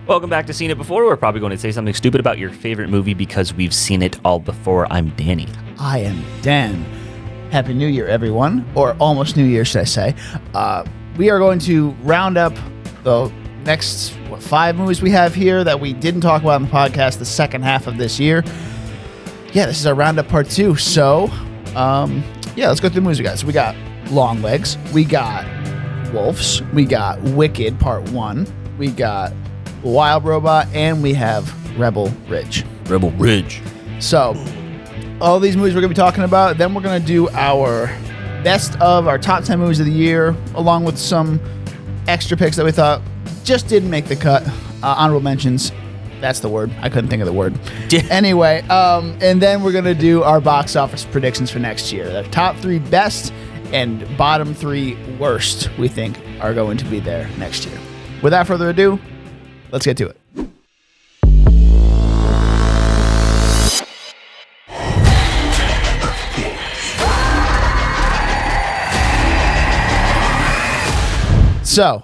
Welcome back to Seen It Before. We're probably going to say something stupid about your favorite movie because we've seen it all before. I'm Danny. I am Dan. Happy New Year, everyone. Or almost New Year, should I say. We are going to round up the next 5 movies we have here that we didn't talk about on the podcast the second half of this year. Yeah, this is our roundup part 2. So, let's go through the movies we got. So we got Long Legs. We got Wolves. We got Wicked Part 1. We got Wild Robot. And we have Rebel Ridge. Rebel Ridge. So, all these movies we're going to be talking about. Then we're going to do our best of our top 10 movies of the year, along with some extra picks that we thought just didn't make the cut. Honorable mentions. That's the word. I couldn't think of the word. Anyway, and then we're going to do our box office predictions for next year. The top 3 best and bottom 3 worst, we think, are going to be there next year. Without further ado, let's get to it. So,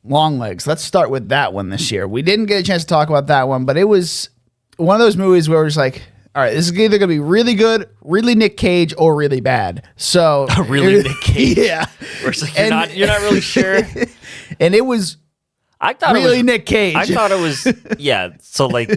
Long Legs. Let's start with that one this year. We didn't get a chance to talk about that one, but it was one of those movies where it was like, all right, this is either going to be really good, really Nick Cage, or really bad. So, really Nick Cage? Yeah. Like, you're not really sure. And it was really Nick Cage. I thought it was, yeah. So, like,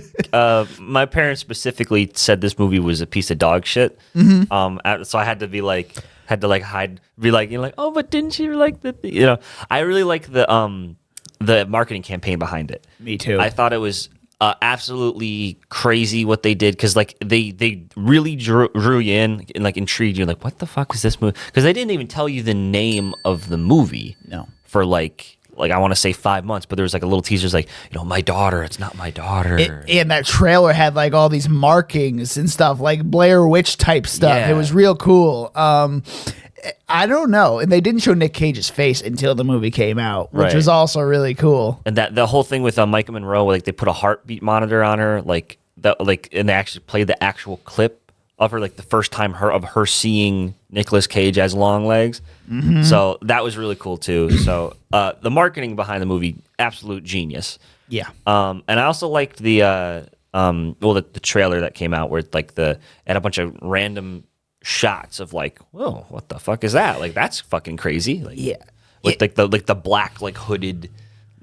my parents specifically said this movie was a piece of dog shit. Mm-hmm. So I had to be like, hide, be like, oh, but didn't you like the, I really like the marketing campaign behind it. Me too. I thought it was absolutely crazy what they did, because like they really drew you in and like intrigued you, like, what the fuck is this movie? Because they didn't even tell you the name of the movie. No. For like I want to say 5 months, but there was like a little teaser, like, my daughter. It's not my daughter. And that trailer had like all these markings and stuff, like Blair Witch type stuff. Yeah. It was real cool. I don't know. And they didn't show Nick Cage's face until the movie came out, which was also really cool. And that the whole thing with Micah Monroe, like they put a heartbeat monitor on her, and they actually played the actual clip of her, like the first time of her seeing Nicolas Cage as Long Legs. Mm-hmm. So that was really cool too. So the marketing behind the movie, absolute genius. Yeah. And I also liked the trailer that came out where it's like and a bunch of random shots of like, whoa, what the fuck is that? Like, that's fucking crazy. Like, yeah. With the black, like, hooded,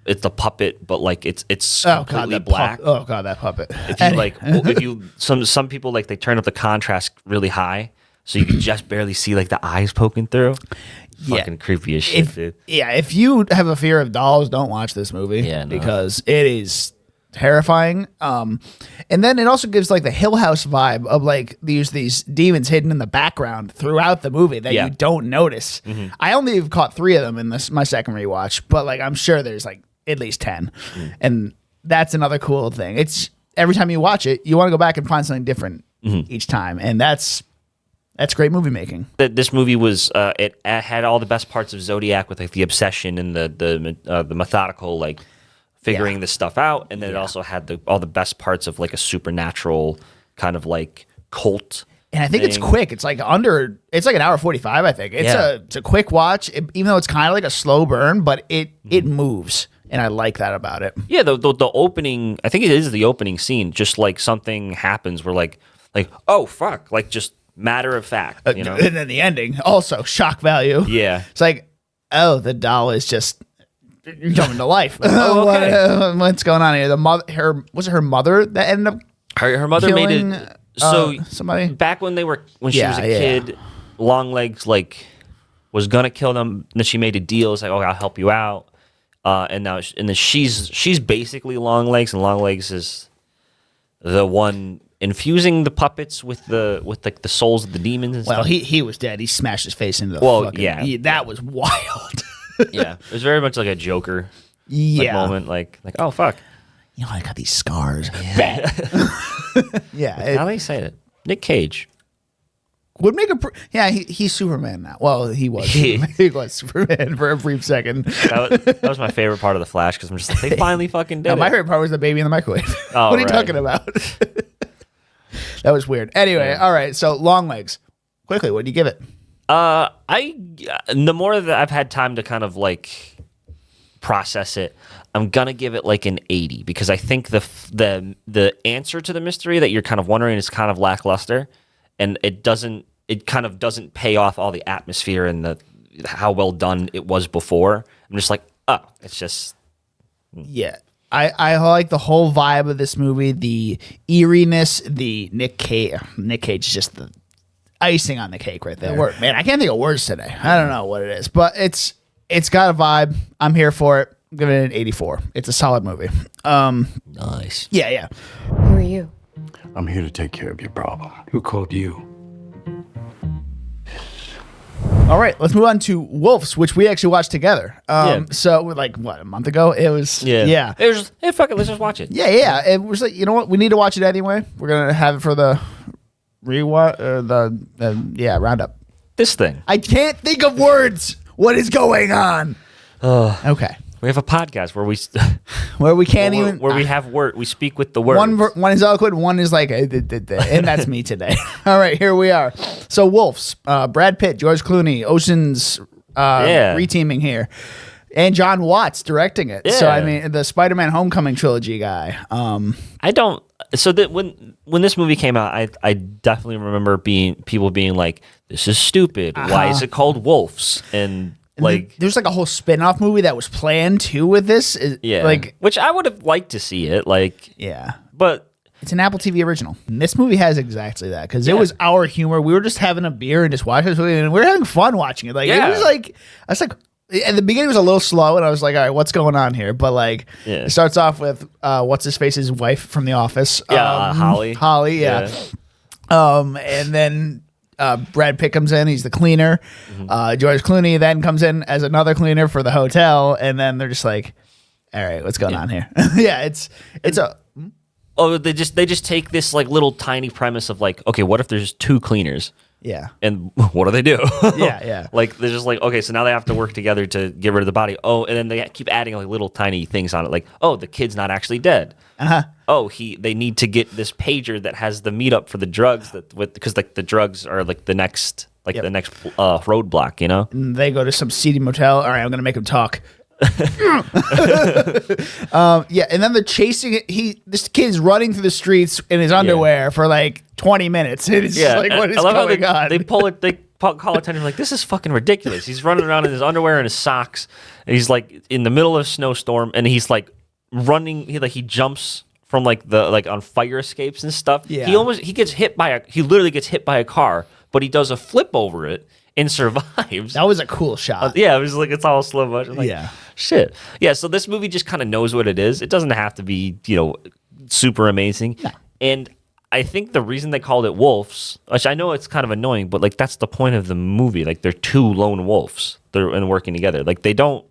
it's a puppet, but like it's completely black. Oh god, that puppet. If you some people, like, they turn up the contrast really high, so you can just barely see like the eyes poking through. Yeah. Fucking creepy as shit, dude. Yeah, if you have a fear of dolls, don't watch this movie. Yeah, no. Because it is terrifying. And then it also gives like the Hill House vibe of like these demons hidden in the background throughout the movie that you don't notice. Mm-hmm. I only have caught 3 of them in my second rewatch, but like I'm sure there's like at least 10. And that's another cool thing. It's every time you watch it, you want to go back and find something different each time. And that's great movie making. This movie was it had all the best parts of Zodiac, with like the obsession and the methodical, like, figuring this stuff out, and then it also had all the best parts of like a supernatural kind of like cult. And I think it's quick. It's like it's like an hour 45. I think it's a quick watch, even though it's kind of like a slow burn, but it moves, and I like that about it. Yeah, the opening, I think it is the opening scene. Just like something happens where like oh fuck, like just matter of fact, And then the ending also shock value. Yeah, it's like, oh, the doll is just coming to life. Oh, okay. What's going on here? Was it her mother that ended up? Her mother killing, made it. So somebody back when she was a kid, Long Legs like was gonna kill them. And then she made a deal. It's like, oh, I'll help you out. And then she's basically Long Legs, and Long Legs is the one infusing the puppets with the souls of the demons and stuff. Well, he was dead. He smashed his face into the that was wild. Yeah, it was very much like a Joker moment. Like, oh fuck, I got these scars. Yeah, yeah. How do they say it? Nick Cage would make he's Superman now. Well, he was. Superman. He was Superman for a brief second. That was my favorite part of the Flash, because I'm just like, they finally fucking did it. My favorite part was the baby in the microwave. Oh, what are you talking about? That was weird. Anyway, all right. So Long Legs. Quickly, what do you give it? The more that I've had time to kind of like process it, I'm gonna give it like an 80 because I think the answer to the mystery that you're kind of wondering is kind of lackluster, and it kind of doesn't pay off all the atmosphere and how well done it was before. I'm just like, oh, it's just Yeah. I like the whole vibe of this movie, the eeriness, the Nick Cage is just the icing on the cake right there. Man, I can't think of words today. I don't know what it is, but it's got a vibe. I'm here for it. I'm giving it an 84. It's a solid movie. nice. Yeah. Who are you? I'm here to take care of your problem. Who called you? All right, let's move on to Wolves, which we actually watched together. Yeah. So, like, what, a month ago? It was, yeah. It was just, hey, fuck it, let's just watch it. Yeah. It was like, you know what? We need to watch it anyway. We're going to have it for the roundup. This thing. I can't think of words. What is going on? Okay. We have a podcast where we Can't even. we have word. We speak with the words. One is eloquent, one is like, and that's me today. All right, here we are. So Wolves, Brad Pitt, George Clooney, Ocean's reteaming here, and John Watts directing it. Yeah. So I mean, the Spider-Man Homecoming trilogy guy. I don't. So that when this movie came out, I definitely remember people being like, "This is stupid. Why is it called Wolves?" And like, there's like a whole spin-off movie that was planned too with this. Yeah, like, which I would have liked to see it. Like, yeah, but it's an Apple TV original. And this movie has exactly that because it was our humor. We were just having a beer and just watching this movie, and we were having fun watching it. Like, it was like, I was like, at the beginning it was a little slow, and I was like, all right, what's going on here? But like, it starts off with what's his face's wife from The Office, Holly. Holly, yeah. And then Brad Pitt comes in, he's the cleaner. George Clooney then comes in as another cleaner for the hotel, and then they're just like, all right, what's going on here? Yeah, it's a. Oh, they just take this like little tiny premise of like, okay, what if there's two cleaners? Yeah. And what do they do? Yeah. Like, they're just like, okay, so now they have to work together to get rid of the body. Oh, and then they keep adding like little tiny things on it. Like, oh, the kid's not actually dead. Oh, they need to get this pager that has the meetup for the drugs because like the drugs are like the next roadblock, you know? And they go to some seedy motel. All right, I'm going to make him talk. And then they're chasing this kid's running through the streets in his underwear for like 20 minutes. It's just like, what is going on? They call attention like, this is fucking ridiculous. He's running around in his underwear and his socks, and he's like in the middle of a snowstorm, and he's like running. He jumps from like on fire escapes and stuff. Yeah. He literally gets hit by a car, but he does a flip over it and survives. That was a cool shot. Yeah, it was like, it's all slow motion. Like, yeah. Shit. Yeah, so this movie just kind of knows what it is. It doesn't have to be, super amazing. No. And I think the reason they called it Wolves, which I know it's kind of annoying, but like that's the point of the movie. Like, they're two lone wolves. They're working together. Like, they don't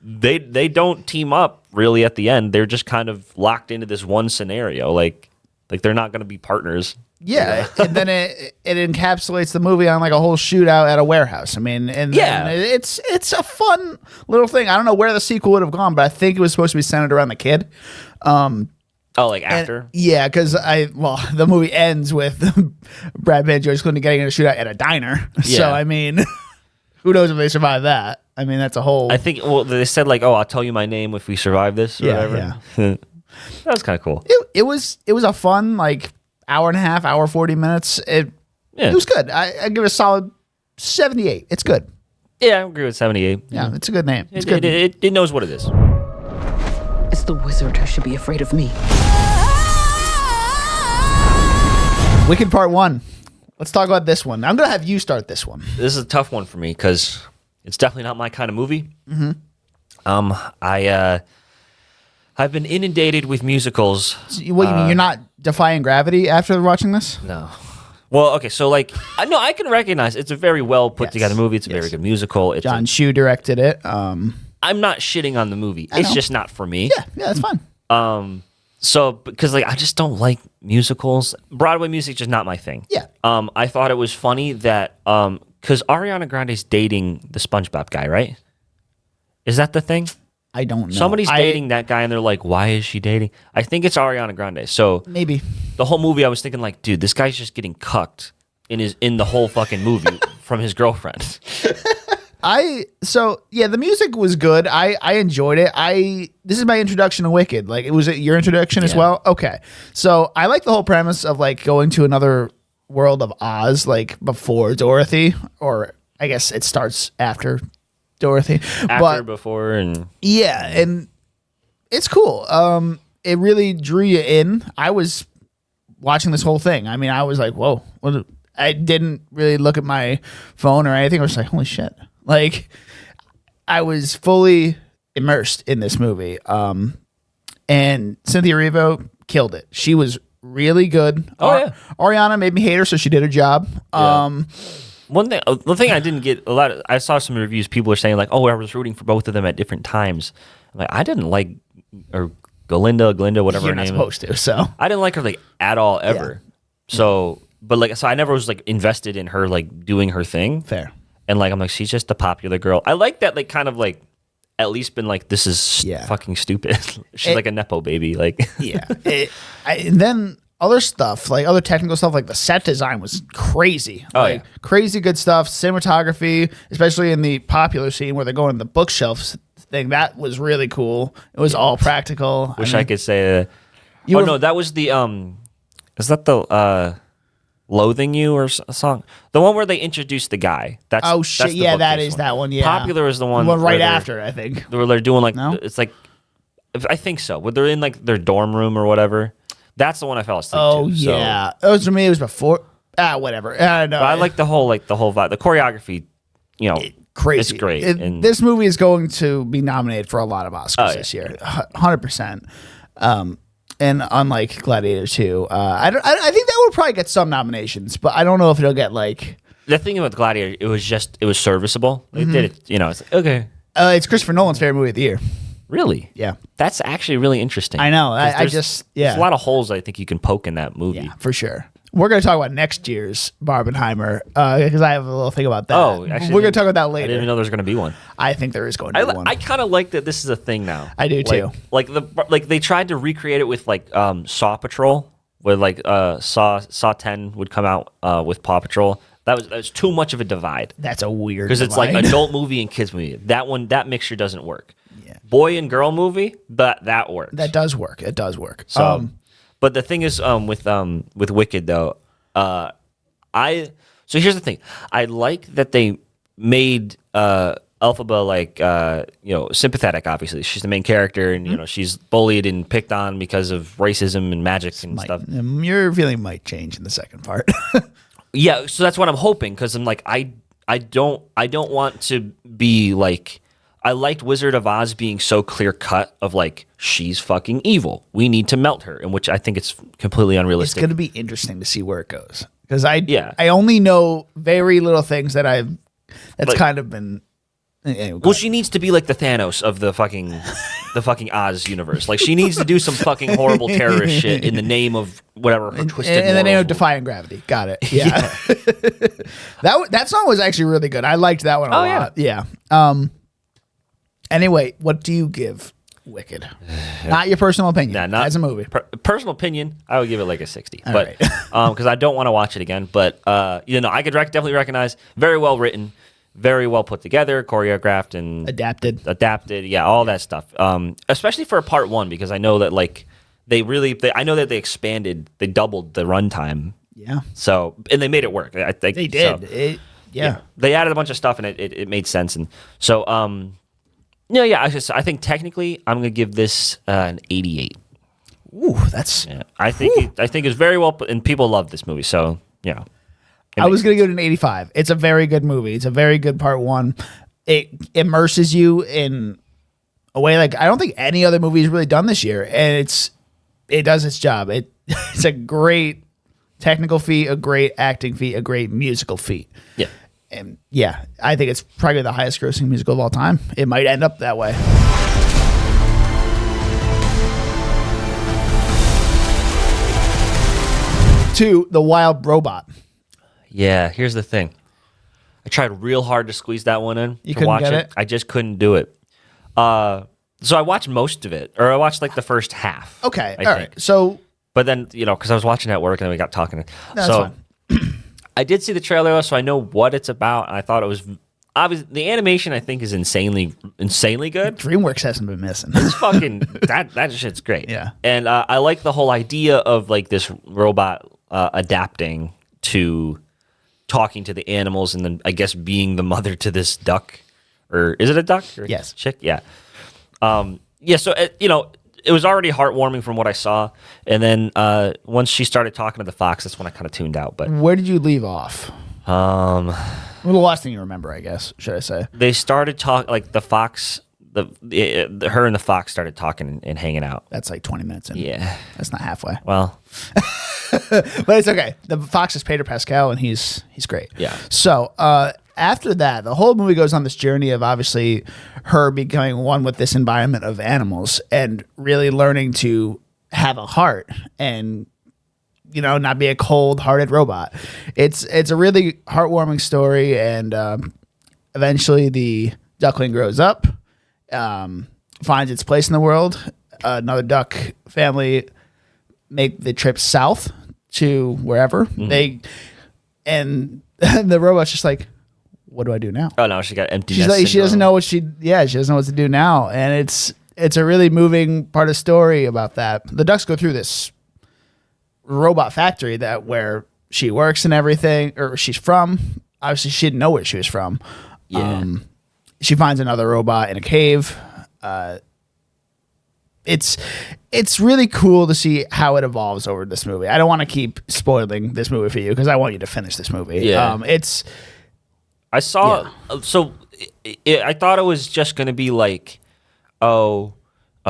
they don't team up really at the end. They're just kind of locked into this one scenario. Like they're not going to be partners. Yeah, and then it encapsulates the movie on like a whole shootout at a warehouse. I mean, and it's a fun little thing. I don't know where the sequel would have gone, but I think it was supposed to be centered around the kid. After? Because the movie ends with Brad Pitt and George Clooney getting in a shootout at a diner. Yeah. So I mean, who knows if they survive that? I mean, that's a whole. I think. Well, they said like, "Oh, I'll tell you my name if we survive this." Or whatever. Yeah. That was kind of cool. It was a fun like hour and a half, hour 40 minutes. It was good. I give it a solid 78. It's good. Yeah, I agree with 78. Yeah, it's a good name. It's good. good. It knows what it is. It's the wizard who should be afraid of me. Wicked Part 1. Let's talk about this one. I'm going to have you start this one. This is a tough one for me because it's definitely not my kind of movie. Mm-hmm. I've been inundated with musicals. What, you mean you're not defying gravity after watching this? No. Well, okay, so like, I can recognize it's a very well put together movie. It's a very good musical. John Chu directed it. I'm not shitting on the movie. It's just not for me. Yeah, that's fine. So because like I just don't like musicals. Broadway music just not my thing. Yeah. I thought it was funny that because Ariana Grande's dating the SpongeBob guy, right? Is that the thing? I don't know. Somebody's dating that guy, and they're like, "Why is she dating?" I think it's Ariana Grande. So maybe the whole movie, I was thinking like, dude, this guy's just getting cucked in the whole fucking movie from his girlfriend. The music was good. I enjoyed it. This is my introduction to Wicked. Like, was it your introduction as well? Okay. So I like the whole premise of like going to another world of Oz, like before Dorothy, or I guess it starts after Dorothy. Before, and yeah, and it's cool. It really drew you in. I was watching this whole thing. I mean, I was like, whoa. I didn't really look at my phone or anything. I was like, holy shit. Like, I was fully immersed in this movie. And Cynthia Erivo killed it. She was really good. Ariana made me hate her, so she did her job. The thing I didn't get I saw some reviews. People were saying like, "Oh, I was rooting for both of them at different times." I'm like, I didn't like, or Glinda, whatever You're her not name supposed is. to, so. I didn't like her like at all ever. Yeah. So, but like, so I never was like invested in her like doing her thing. Fair. And like, I'm like, she's just a popular girl. I like that, like, kind of like, at least been like, this is fucking stupid. She's like a nepo baby, like. Yeah. And then other stuff, like other technical stuff, like the set design was crazy. Crazy good stuff. Cinematography, especially in the popular scene where they're going to the bookshelves thing, that was really cool. It was all practical. Wish I could say. No, that was the is that the Loathing You or a song? The one where they introduced the guy. That's shit. That's that is that one. Yeah. Popular is the one right after, I think. Where they're doing like it's like, I think so. Where they're in like their dorm room or whatever. That's the one I fell asleep to. Yeah. For me, it was before. Whatever. No, I like the whole vibe. The choreography, crazy. It's great. And this movie is going to be nominated for a lot of Oscars this year, 100%. And unlike Gladiator 2, I think that will probably get some nominations, but I don't know if it'll get like. The thing about Gladiator, it was serviceable. They did it, it's like, okay. It's Christopher Nolan's favorite movie of the year. Really? Yeah. That's actually really interesting. I know. There's a lot of holes I think you can poke in that movie. Yeah, for sure. We're going to talk about next year's Barbenheimer because I have a little thing about that. Oh, actually, we're going to talk about that later. I didn't even know there was going to be one. I think there is going to be one. I kind of like that this is a thing now. I do too. Like they tried to recreate it with like Saw Patrol, where like Saw 10 would come out with Paw Patrol. That was too much of a divide. That's a weird because it's like adult movie and kids movie. That mixture doesn't work. Yeah. Boy and girl movie, that works. That does work. It does work. So, but the thing is, with Wicked though, so here's the thing. I like that they made Elphaba like sympathetic. Obviously, she's the main character, and she's bullied and picked on because of racism and magic and stuff. Your feeling might change in the second part. Yeah, so that's what I'm hoping, because I'm like I don't want to be like. I liked Wizard of Oz being so clear cut of like, she's fucking evil. We need to melt her, in which I think it's completely unrealistic. It's going to be interesting to see where it goes, because I only know very little things that's kind of been. Anyway, well, she needs to be like the Thanos of the fucking Oz universe. Like, she needs to do some fucking horrible terrorist shit in the name of whatever her twisted. In the name of defying gravity. Got it. Yeah. That song was actually really good. I liked that one a lot. Yeah. Anyway, what do you give Wicked? Not your personal opinion. Not as a movie. Personal opinion, I would give it like a 60. But because I don't want to watch it again. But I could definitely recognize, very well written, very well put together, choreographed and adapted. Yeah, all that stuff. Especially for part one, because I know that like I know that they doubled the runtime. Yeah. So, and they made it work. I think they did. So, yeah. They added a bunch of stuff and it made sense. And so, I think technically I'm gonna give this an 88. Ooh, that's. Yeah, I think it's very well put, and people love this movie. So I was gonna give it an 85. It's a very good movie. It's a very good part one. It immerses you in a way like I don't think any other movie has really done this year, and it does its job. It's a great technical feat, a great acting feat, a great musical feat. Yeah. And I think it's probably the highest grossing musical of all time. It might end up that way. To The Wild Robot. Yeah, here's the thing. I tried real hard to squeeze that one in. You couldn't get it? I just couldn't do it. So I watched most of it, or I watched like the first half. Okay, all right. So, but then because I was watching at work and then we got talking. That's fine. I did see the trailer, so I know what it's about. And I thought it was obviously the animation I think is insanely good. DreamWorks hasn't been missing. It's fucking that shit's great. Yeah. And I like the whole idea of like this robot adapting to talking to the animals, and then I guess being the mother to this duck, or is it a duck? Or Yes. Chick. Yeah. Yeah. So it was already heartwarming from what I saw, and then once she started talking to the fox, that's when I kind of tuned out. But Where did you leave off? Well, the last thing you remember, I guess, should I say? they started talking like the fox. Her and the fox started talking and hanging out. That's like 20 minutes in. Yeah. That's not halfway. Well. But it's okay. The fox is Pedro Pascal, and he's great. Yeah. So after that, the whole movie goes on this journey of obviously her becoming one with this environment of animals and really learning to have a heart and not be a cold-hearted robot. It's a really heartwarming story, and eventually the duckling grows up, finds its place in the world. Another duck family make the trip south to wherever and the robot's just like, what do I do now? Oh no, she got empty. She's nest like, she doesn't syndrome. know she doesn't know what to do now, and it's a really moving part of the story about that. The ducks go through this robot factory where she works and everything, or she's from. Obviously, she didn't know where she was from. Yeah. She finds another robot in a cave. It's really cool to see how it evolves over this movie. I don't want to keep spoiling this movie for you because I want you to finish this movie. Yeah. I saw. Yeah. So I thought it was just going to be like, a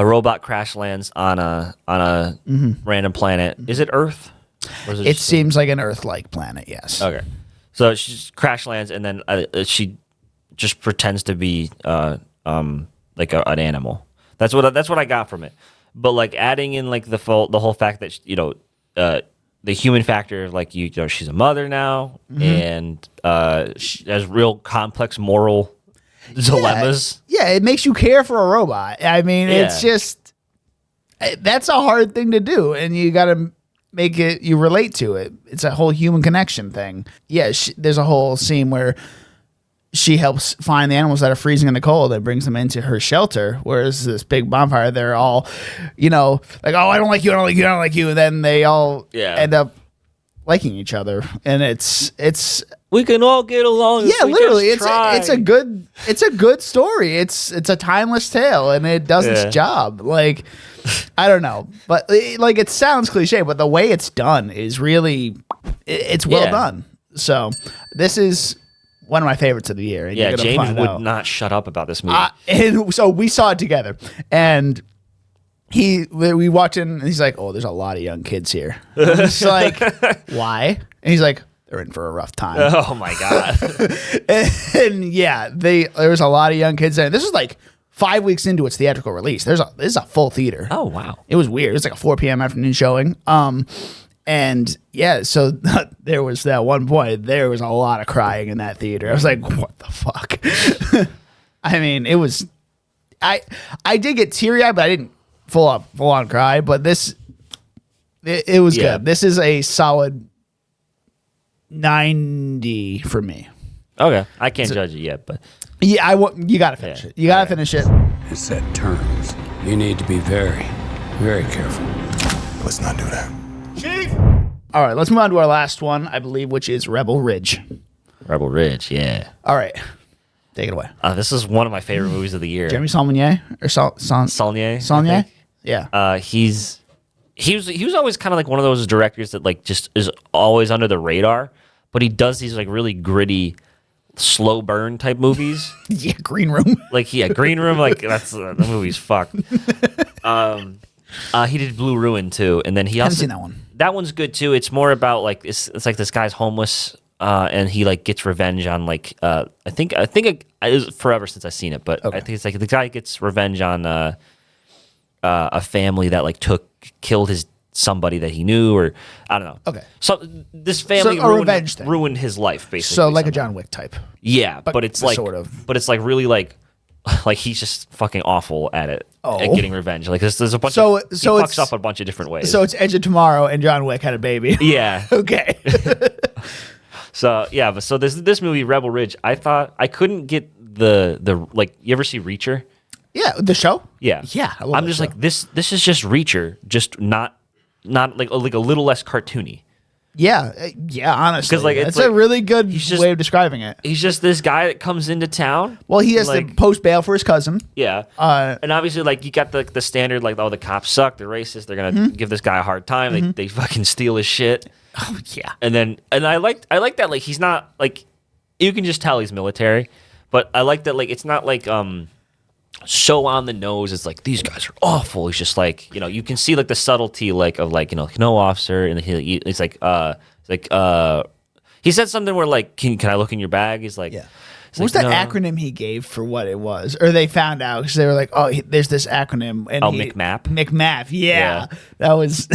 robot crash lands on a random planet. Is it Earth? Or is It just- seems like an Earth-like planet. Yes. okay. So she just crash lands, and then she just pretends to be like an animal. That's what I got from it. But like adding in like the whole fact that the human factor, like she's a mother now, and she has real complex moral dilemmas. Yeah, it makes you care for a robot. I mean, it's Yeah. just that's a hard thing to do, and you got to make it you relate to it. It's a whole human connection thing. Yeah, there's a whole scene where she helps find the animals that are freezing in the cold and brings them into her shelter. Whereas this big bonfire, they're all, like, oh, I don't like you, I don't like you, I don't like you. And then they all end up liking each other. And it's We can all get along. yeah, if we literally, just try. it's a good story. It's a timeless tale, and it does its job. Like, I don't know, but it sounds cliche, but the way it's done is really, it's well done. So this is one of my favorites of the year. And Yeah, you're gonna James find would out. not shut up about this movie. And so we saw it together, and we walked in, and he's like, "Oh, there's a lot of young kids here." I'm just like, "Why?" And he's like, "They're in for a rough time." Oh my god. and yeah, there was a lot of young kids there. This is like 5 weeks into its theatrical release. This is a full theater. Oh wow. It was weird. It was like a 4 p.m. afternoon showing. And yeah, so there was that one point. There was a lot of crying in that theater. I was like, "What the fuck?" I mean, it was. I did get teary eyed, but I didn't full on cry. But it was good. This is a solid 90 for me. Okay, I can't judge it yet, but Yeah, you gotta finish it. You gotta finish it. It set terms. You need to be very, very careful. Let's not do that. All right, let's move on to our last one, I believe, which is Rebel Ridge. Rebel Ridge, yeah. All right, take it away. This is one of my favorite movies of the year. Jeremy Saulnier or Saulnier. I Saulnier? think. Yeah. He was always kind of like one of those directors that like just is always under the radar, but he does these like really gritty, slow burn type movies. Yeah, Green Room. Like Green Room, like that's the movie's fucked. He did Blue Ruin too, and then he also Haven't seen that one. That one's good too. It's more about like it's like this guy's homeless, and he like gets revenge on like I think it was forever since I've seen it, but I think it's like the guy gets revenge on a family that like killed somebody that he knew, or I don't know. Okay. So this family So a revenge thing. ruined his life basically. So like a somehow. John Wick type. Yeah, but it's like sort of. but it's like really like he's just fucking awful at it at getting revenge. Like there's a bunch So- of he so fucks it's- up a bunch of different ways. So it's Edge of Tomorrow and John Wick had a baby. yeah. Okay. So yeah, but so this movie Rebel Ridge, I thought I couldn't get the like. You ever see Reacher? Yeah, the show. Yeah, Yeah. I love I'm that just show. like this. This is just Reacher, just not like a little less cartoony. Yeah, honestly, 'Cause, like, it's it's like- a really good he's just- way of describing it. He's just this guy that comes into town. Well, he has to like, post bail for his cousin. yeah, and obviously like you got the standard like, oh, the cops suck, they're racist, they're gonna give this guy a hard time. They fucking steal his shit. Oh yeah, And I like that like he's not like, you can just tell he's military, but I like that like it's not like so on the nose. It's like these guys are awful. He's just like, you know, you can see like the subtlety like of like, you know, no officer, and it's like he said something where like, can I look in your bag? He's like, yeah. he's What was like, that "No." acronym he gave for what it was? Or they found out because they were like, "Oh, there's this acronym." And McMap? McMap, yeah. Yeah. That was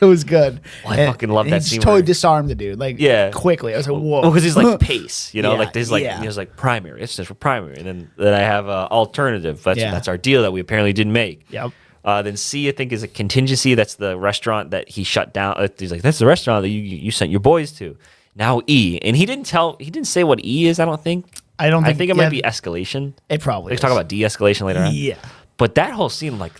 it was good. Well, I And fucking love he that just scene totally where- disarmed the dude, like quickly. I was like, "Whoa!" Well, because he's like pace, you know, Yeah, like there's like yeah. there's like primary. It's just for primary, and then I have alternative. Yeah. That's our deal that we apparently didn't make. Yep. Then C, I think, is a contingency. That's the restaurant that he shut down. He's like, that's the restaurant that you sent your boys to. Now E, and he didn't say what E is. I don't think. I don't think- I think it yeah. might be escalation. It probably They is. talk about de-escalation later on. Yeah. But that whole scene, like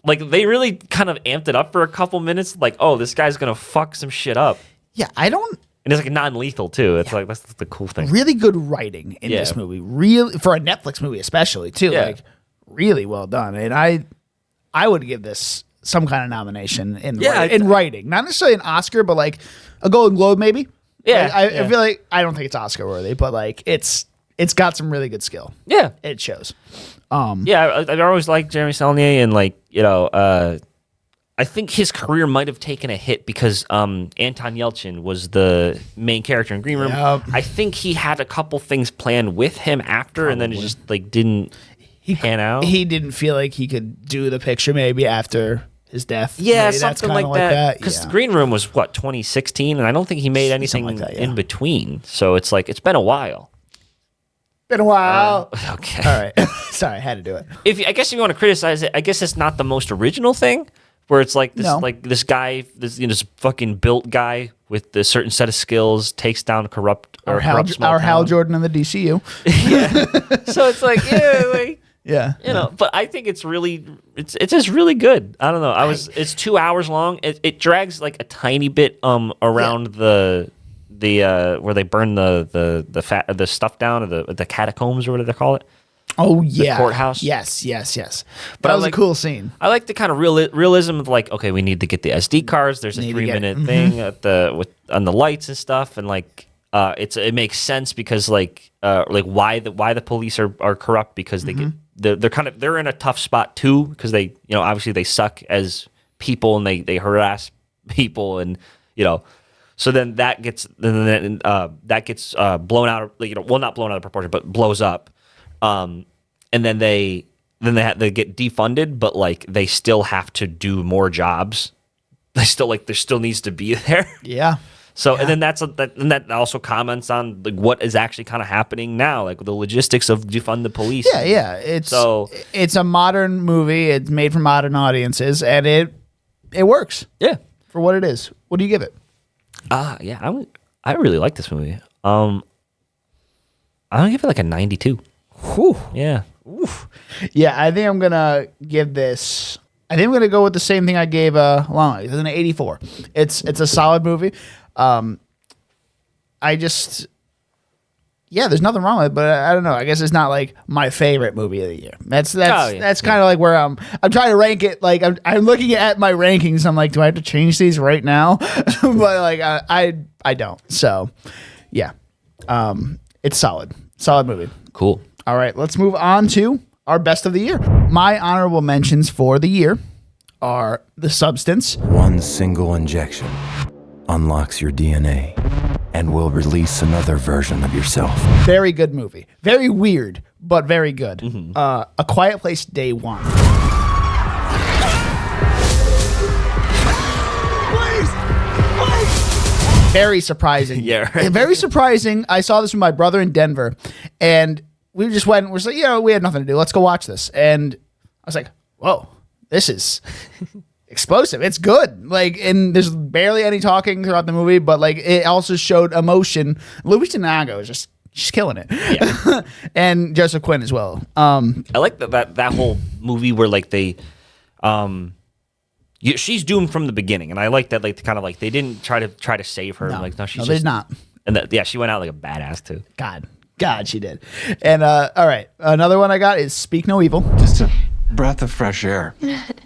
they really kind of amped it up for a couple minutes. Like, oh, this guy's gonna fuck some shit up, Yeah, I don't and it's like non-lethal too. It's like that's the cool thing. really good writing in Yeah. this movie. Really for a Netflix movie, especially too. Yeah. Like really well done. And I would give this some kind of nomination in Yeah, in writing, not necessarily an Oscar, but like a Golden Globe maybe. Yeah, Like, I yeah. feel like I don't think it's Oscar worthy, but like it's got some really good skill. Yeah, It shows. yeah. I always liked Jeremy Saulnier, and like, you know, I think his career might have taken a hit because Anton Yelchin was the main character in Green Room. Yep. I think he had a couple things planned with him after, and then it just like didn't pan out. He didn't feel like he could do the picture maybe after his death. Yeah, Maybe that's something kinda like that. Because Yeah. the Green Room was what, 2016, and I don't think he made anything like that, yeah. in between. So it's like it's been a while. Been a while. Okay. All right. Sorry, I had to do it. I guess if you want to criticize it, I guess it's not the most original thing. Where it's like this, No. like this guy, this fucking built guy with a certain set of skills takes down corrupt small Hal town. Jordan in the DCU. So it's like, yeah, like, Yeah. you know. But I think it's just really good. I don't know. It's 2 hours long. It drags like a tiny bit around the where they burn the stuff down, or the catacombs, or whatever they call it. Oh yeah. courthouse? Yes. But That I was like- a cool scene. I like the kind of realism of like, okay, we need to get the SD cards. There's a Need to get- 3-minute thing on the lights and stuff, and like it makes sense because like why the police are corrupt, because they get they're in a tough spot too, because they, you know, obviously they suck as people, and they harass people, and you know. So then that gets blown out, you know, well, not blown out of proportion, but blows up. And then they get defunded, but like they still have to do more jobs. They still there still needs to be there. Yeah. So and then that also comments on like what is actually kind of happening now, like the logistics of defund the police. Yeah. It's a modern movie. It's made for modern audiences, and it works Yeah. for what it is. What do you give it? Yeah. I really like this movie. I'm gonna give it like a 92. Whew. Yeah. Yeah, I think I'm gonna give this. I think I'm gonna go with the same thing I gave Long Legs. It's an 84. It's a solid movie. There's nothing wrong with it, but I don't know. I guess it's not like my favorite movie of the year. That's kind of like where I'm trying to rank it. Like I'm looking at my rankings. I'm like, do I have to change these right now? But like I don't. So yeah, it's solid movie. Cool. All right, let's move on to our best of the year. My honorable mentions for the year are The Substance, One single injection unlocks your DNA and will release another version of yourself. very good movie. Very weird, but very good. A Quiet Place Day One. Very surprising. Yeah, right. Very surprising. I saw this with my brother in Denver, and we just went, we're like, we had nothing to do. Let's go watch this. And I was like, whoa, this is explosive. It's good. Like, and there's barely any talking throughout the movie, but like it also showed emotion. Luis D'Amato is just she's killing it. Yeah. And Joseph Quinn as well. I like that whole movie where like they, she's doomed from the beginning, and I like that like kind of like they didn't try to save her. No, Like no, she's no, just there's not. And she went out like a badass too. God, she did. And all right, another one I got is Speak No Evil. Just a breath of fresh air.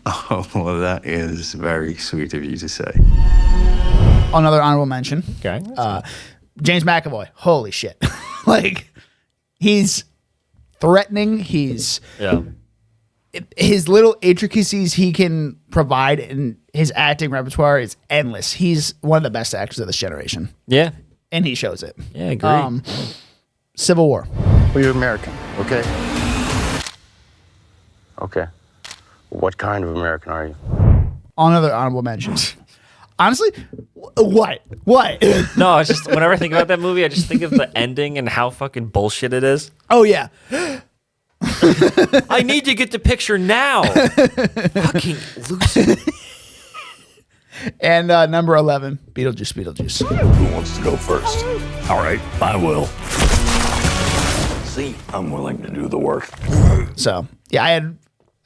Oh, well, that is very sweet of you to say. Another honorable mention. Okay. James McAvoy. Holy shit. Like, he's threatening. He's his little intricacies he can provide in his acting repertoire is endless. He's one of the best actors of this generation. Yeah. And he shows it. Yeah, I agree. Civil War. Well, you're American, okay? Okay. What kind of American are you? Another honorable mention. Honestly, what? No, it's just whenever I think about that movie, I just think of the ending and how fucking bullshit it is. Oh, yeah. I need to get the picture now. Fucking loser. And number 11, Beetlejuice. Who wants to go first? All right, I will. See, I'm willing to do the work. So, yeah, I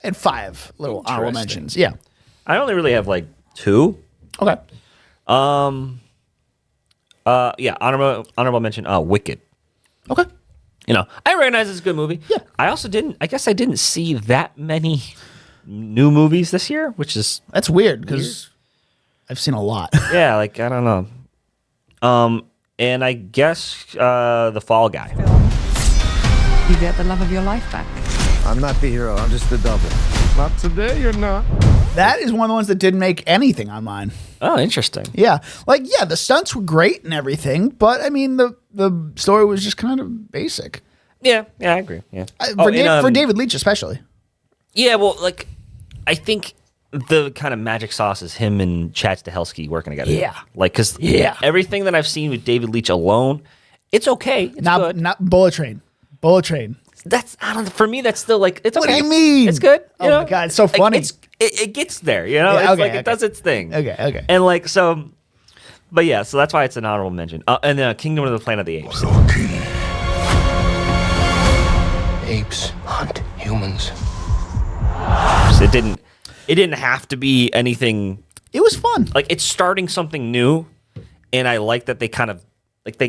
had 5 little honorable mentions. Yeah. I only really have like 2. Okay. Yeah, honorable mention, Wicked. Okay. You know, I recognize it's a good movie. Yeah. I guess I didn't see that many new movies this year, which is That's weird because I've seen a lot. yeah, like I don't know. And I guess The Fall Guy. You get the love of your life back. I'm not the hero. I'm just the double. Not today, you're not. That is one of the ones that didn't make anything on mine. Oh, interesting. Yeah. Like, yeah, the stunts were great and everything, but I mean, the story was just kind of basic. Yeah, I agree. Yeah. For David Leitch, especially. Yeah, well, like, I think the kind of magic sauce is him and Chad Stahelski working together. Yeah. Like, because everything that I've seen with David Leitch alone, it's okay. It's good. Not Bullet Train. Bullet Train. That's, I don't know, for me, that's still like, it's okay. What do you mean? It's good. Oh my God, it's so funny. Like, it gets there, you know? Yeah, It's like, it does its thing. Okay. And like, so, but yeah, so that's why it's an honorable mention. And Kingdom of the Planet of the Apes. Apes hunt humans. It didn't have to be anything. It was fun. Like, it's starting something new, and I like that they kind of like they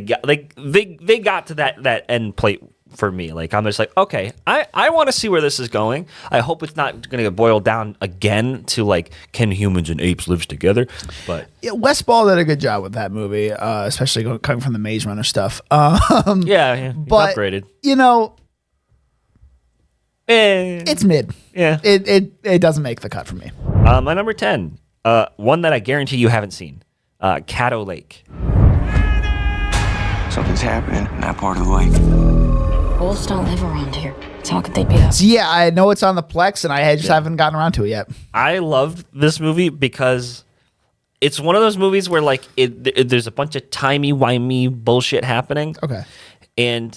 got to that end plate for me. Like, I'm just like, okay, I want to see where this is going. I hope it's not going to get boiled down again to like, can humans and apes live together? But Yeah, Wes Ball did a good job with that movie, especially coming from the Maze Runner stuff. yeah, but upgraded. You know, Eh, it's mid. yeah. It doesn't make the cut for me. My number 10, one that I guarantee you haven't seen, Caddo Lake. Something's happening in that part of the lake. Wolves don't live around here. So how could they be up? So yeah, I know it's on the Plex, and I just haven't gotten around to it yet. I loved this movie because it's one of those movies where like there's a bunch of timey-wimey bullshit happening. Okay. And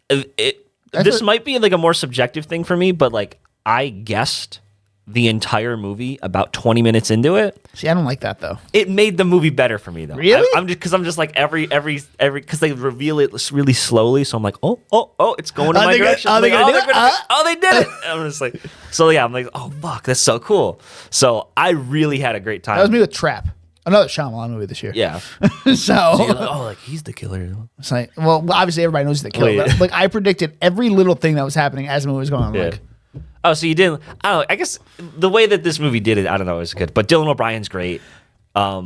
this might be like a more subjective thing for me, but like I guessed the entire movie about 20 minutes into it. See, I don't like that though. It made the movie better for me though. Really? I'm just like every because they reveal it really slowly, so I'm like, oh, it's going in my direction. They did it. I'm just like, so yeah, I'm like, oh fuck, that's so cool. So I really had a great time. That was me with Trap, another Shyamalan movie this year. Yeah. So You're like, oh, like he's the killer. it's like, well, obviously everybody knows he's the killer. Well, yeah. But, like I predicted every little thing that was happening as the movie was going on. Yeah. Like, Oh, so you didn't? I don't know. I guess the way that this movie did it, I don't know, it was good. But Dylan O'Brien's great.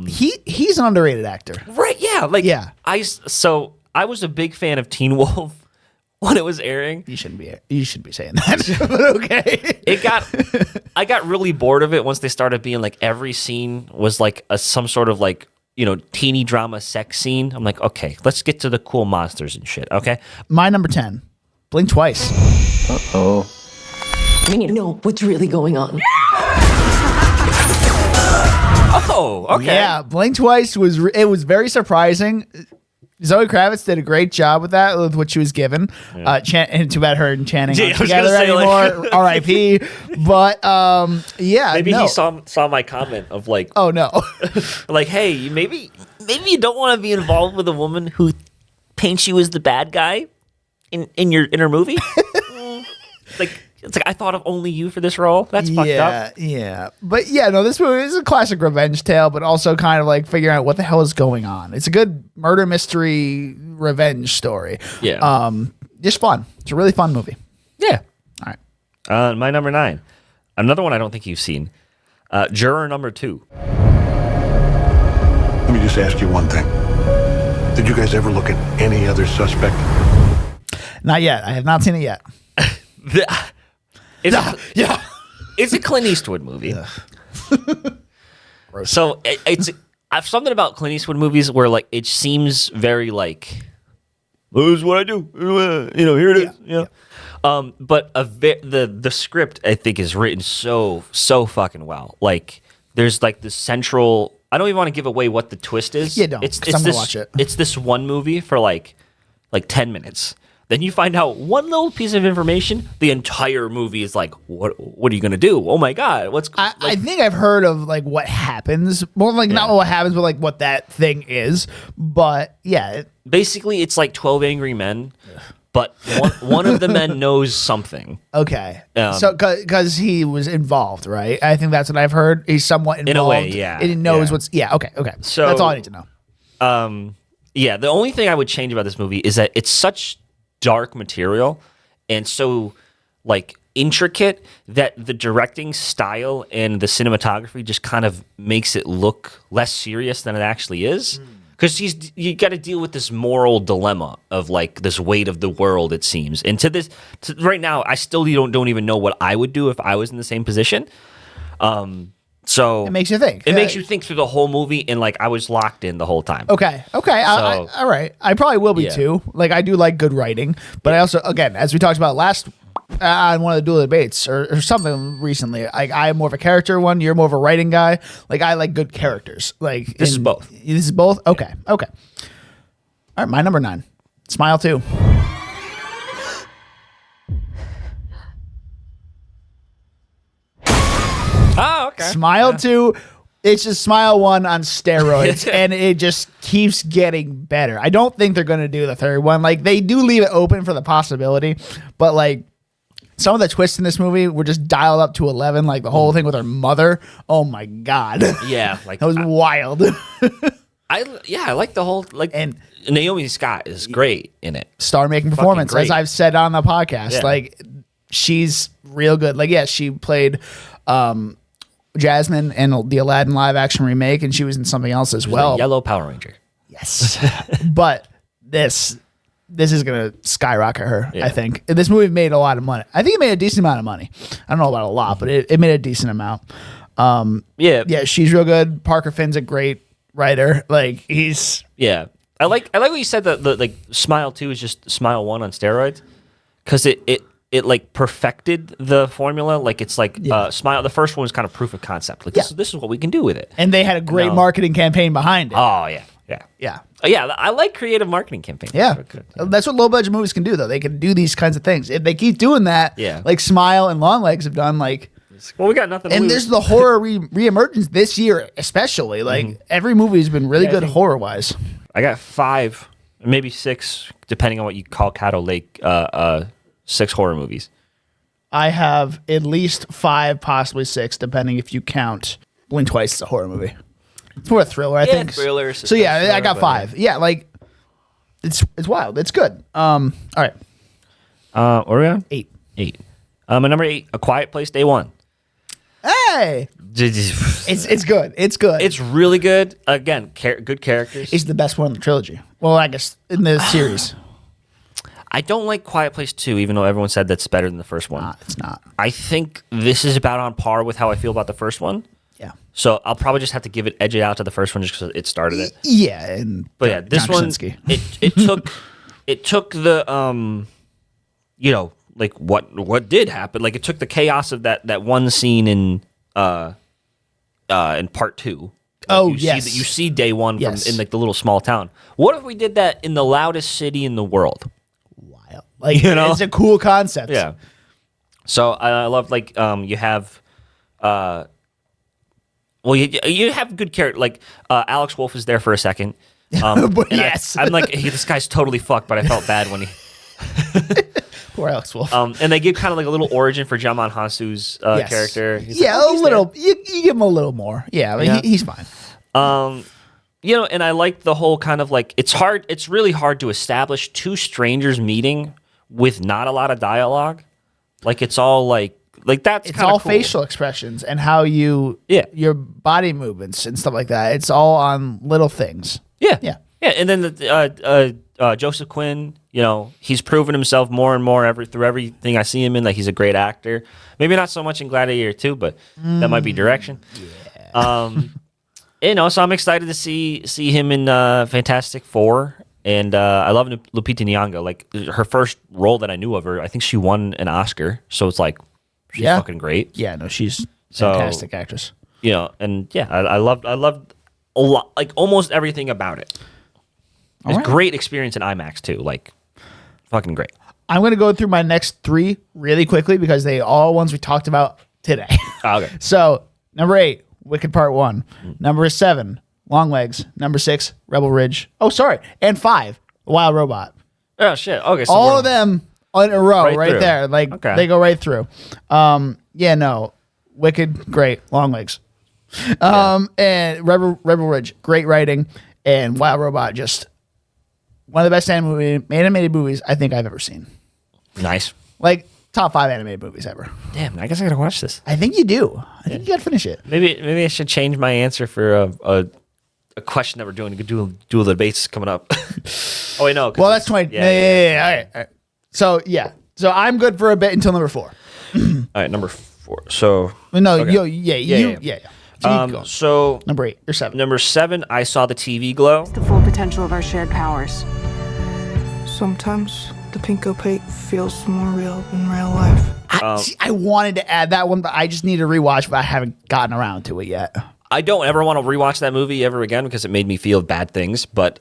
he's an underrated actor. Right? Yeah. Like Yeah. I was a big fan of Teen Wolf when it was airing. You shouldn't be saying that. But okay. I got really bored of it once they started being like every scene was like some sort of like, you know, teeny drama sex scene. I'm like, okay, let's get to the cool monsters and shit. Okay. My number 10, Blink Twice. Uh-oh. We need to know what's really going on. Oh, okay. Yeah, Blink Twice was very surprising. Zoe Kravitz did a great job with that, with what she was given. And too bad her and Channing aren't together anymore. R.I.P. But maybe he saw my comment of like, oh no, like, hey, maybe you don't want to be involved with a woman who paints you as the bad guy in her movie. It's like I thought of only you for this role. That's fucked up. Yeah. But yeah, no, this movie is a classic revenge tale, but also kind of like figuring out what the hell is going on. It's a good murder mystery revenge story. Yeah. Just fun. It's a really fun movie. Yeah. All right. My number 9. Another one I don't think you've seen. Juror number 2. Let me just ask you one thing. Did you guys ever look at any other suspect? Not yet. I have not seen it yet. It's a Clint Eastwood movie. So I've something about Clint Eastwood movies where like it seems very like, this is what I do. Here it is. Yeah. But the script I think is written so fucking well. Like there's like this central. I don't even want to give away what the twist is. Yeah, don't. It's I'm gonna this. watch it. It's this one movie for like 10 minutes. Then you find out one little piece of information. The entire movie is like, what are you gonna do? Oh my god, I think I've heard of like what happens. More like not what happens, but like what that thing is. But yeah, basically it's like 12 Angry Men, but one of the men knows something. Okay, so because he was involved, right? I think that's what I've heard. He's somewhat involved in a way, yeah. And he knows what's okay. So that's all I need to know. Yeah, the only thing I would change about this movie is that it's such dark material and so like intricate that the directing style and the cinematography just kind of makes it look less serious than it actually is, because you got to deal with this moral dilemma of like this weight of the world, it seems. And right now I still don't even know what I would do if I was in the same position. So it makes you think. It makes you think through the whole movie, and like I was locked in the whole time. Okay. All right. I probably will be too. Like I do like good writing, but I also, again, as we talked about last on one of the dual debates or something recently, like I'm more of a character one. You're more of a writing guy. Like I like good characters. Like this is both. This is both. Okay. All right. My number 9, Smile 2. Oh, okay. Smile 2, it's just Smile 1 on steroids, and it just keeps getting better. I don't think they're going to do the third one. Like, they do leave it open for the possibility, but, like, some of the twists in this movie were just dialed up to 11. Like, the whole thing with her mother. Oh, my God. Yeah. Like that was wild. I like the whole, like, and Naomi Scott is great in it. Star-making performance, as I've said on the podcast. Yeah. Like, she's real good. Like, yeah, she played Jasmine in the Aladdin live action remake, and she was in something else as well. The Yellow Power Ranger. Yes. But this is going to skyrocket her, I think. This movie made a lot of money. I think it made a decent amount of money. I don't know about a lot, but it made a decent amount. Yeah, she's real good. Parker Finn's a great writer. Like, he's... Yeah. I like what you said, that the like Smile 2 is just Smile 1 on steroids, because it like perfected the formula. Like it's like Smile. The first one was kind of proof of concept. Like this is what we can do with it. And they had a great marketing campaign behind it. Oh yeah. I like creative marketing campaigns. Yeah, that's what low budget movies can do, though. They can do these kinds of things if they keep doing that. Yeah, like Smile and Longlegs have done. Like, well, we got nothing. And there's the horror reemergence this year, especially. Like every movie has been really good horror wise. I got 5, maybe 6, depending on what you call Caddo Lake. 6 horror movies. I have at least 5, possibly 6, depending if you count Blink Twice as a horror movie. It's more a thriller, I think. Thriller. So yeah, I got 5. Yeah, like it's wild. It's good. All right. What are we on? 8. My number 8, A Quiet Place, Day 1. Hey, it's good. It's good. It's really good. Again, good characters. It's the best one in the trilogy. Well, I guess in the series. I don't like Quiet Place 2, even though everyone said that's better than the first one. It's not. I think this is about on par with how I feel about the first one. Yeah. So I'll probably just have to edge it out to the first one just because it started it. Yeah, but yeah, this one it took the like what did happen. Like it took the chaos of that one scene in part 2. Oh, you yes. you see day one Yes. from in like the little small town. What if we did that in the loudest city in the world? Wild. Like, You know? it's a cool concept. Yeah. So I love like you have well you have good character like Alex Wolff is there for a second. But and yes. I'm like this guy's totally fucked, but I felt bad when he Poor Alex Wolff. and they give kind of like a little origin for Jamon Hansu's Yes. character. He's Yeah, like, oh, a he's little. You give him a little more. Yeah, but Yeah. he's fine. You know, and I like the whole kind of like it's really hard to establish two strangers meeting with not a lot of dialogue. Like it's all like that's It's kinda all cool. facial expressions and how you, Yeah. your body movements and stuff like that. It's all on little things. Yeah, Yeah. yeah. And then Joseph Quinn, you know, he's proven himself more and more through everything I see him in. Like he's a great actor. Maybe not so much in Gladiator 2, but that might be direction. Yeah. You know, so I'm excited to see him in Fantastic Four, and I love Lupita Nyong'o. Like her first role that I knew of her, I think she won an Oscar. So it's like she's Yeah. fucking great. Yeah, no, she's So- fantastic actress. You know, and yeah, I loved a lot, like almost everything about it. It's right. great experience in IMAX too. Like fucking great. I'm going to go through my next 3 really quickly because they all ones we talked about today. Okay. So, number 8, Wicked Part 1. Number 7, Longlegs. Number 6, Rebel Ridge. Oh, sorry. And 5, Wild Robot. Oh shit. Okay. So All we're- of them in a row Right right through. there. Like, Okay. they go right through. Yeah, no. Wicked, great. Longlegs. And Rebel Ridge, great writing. And Wild Robot, just one of the best animated movies I think I've ever seen. Nice. Like, top 5 animated movies ever. Damn. I guess I gotta watch this. I think you do. I think you got to finish it. Maybe I should change my answer for a question that we're doing. Dual the debates coming up. Oh wait, no. 'cause Well, that's 20. Yeah. All right. So, yeah. So, I'm good for a bit until number 4. All right, number 4. So No, okay. yeah. So, you go. So Number 8. You're 7. number 7, I saw the TV glow. The full potential of our shared powers. Sometimes the pink opaque feels more real than real life. I wanted to add that one, but I just need to rewatch, but I haven't gotten around to it yet. I don't ever want to rewatch that movie ever again because it made me feel bad things. But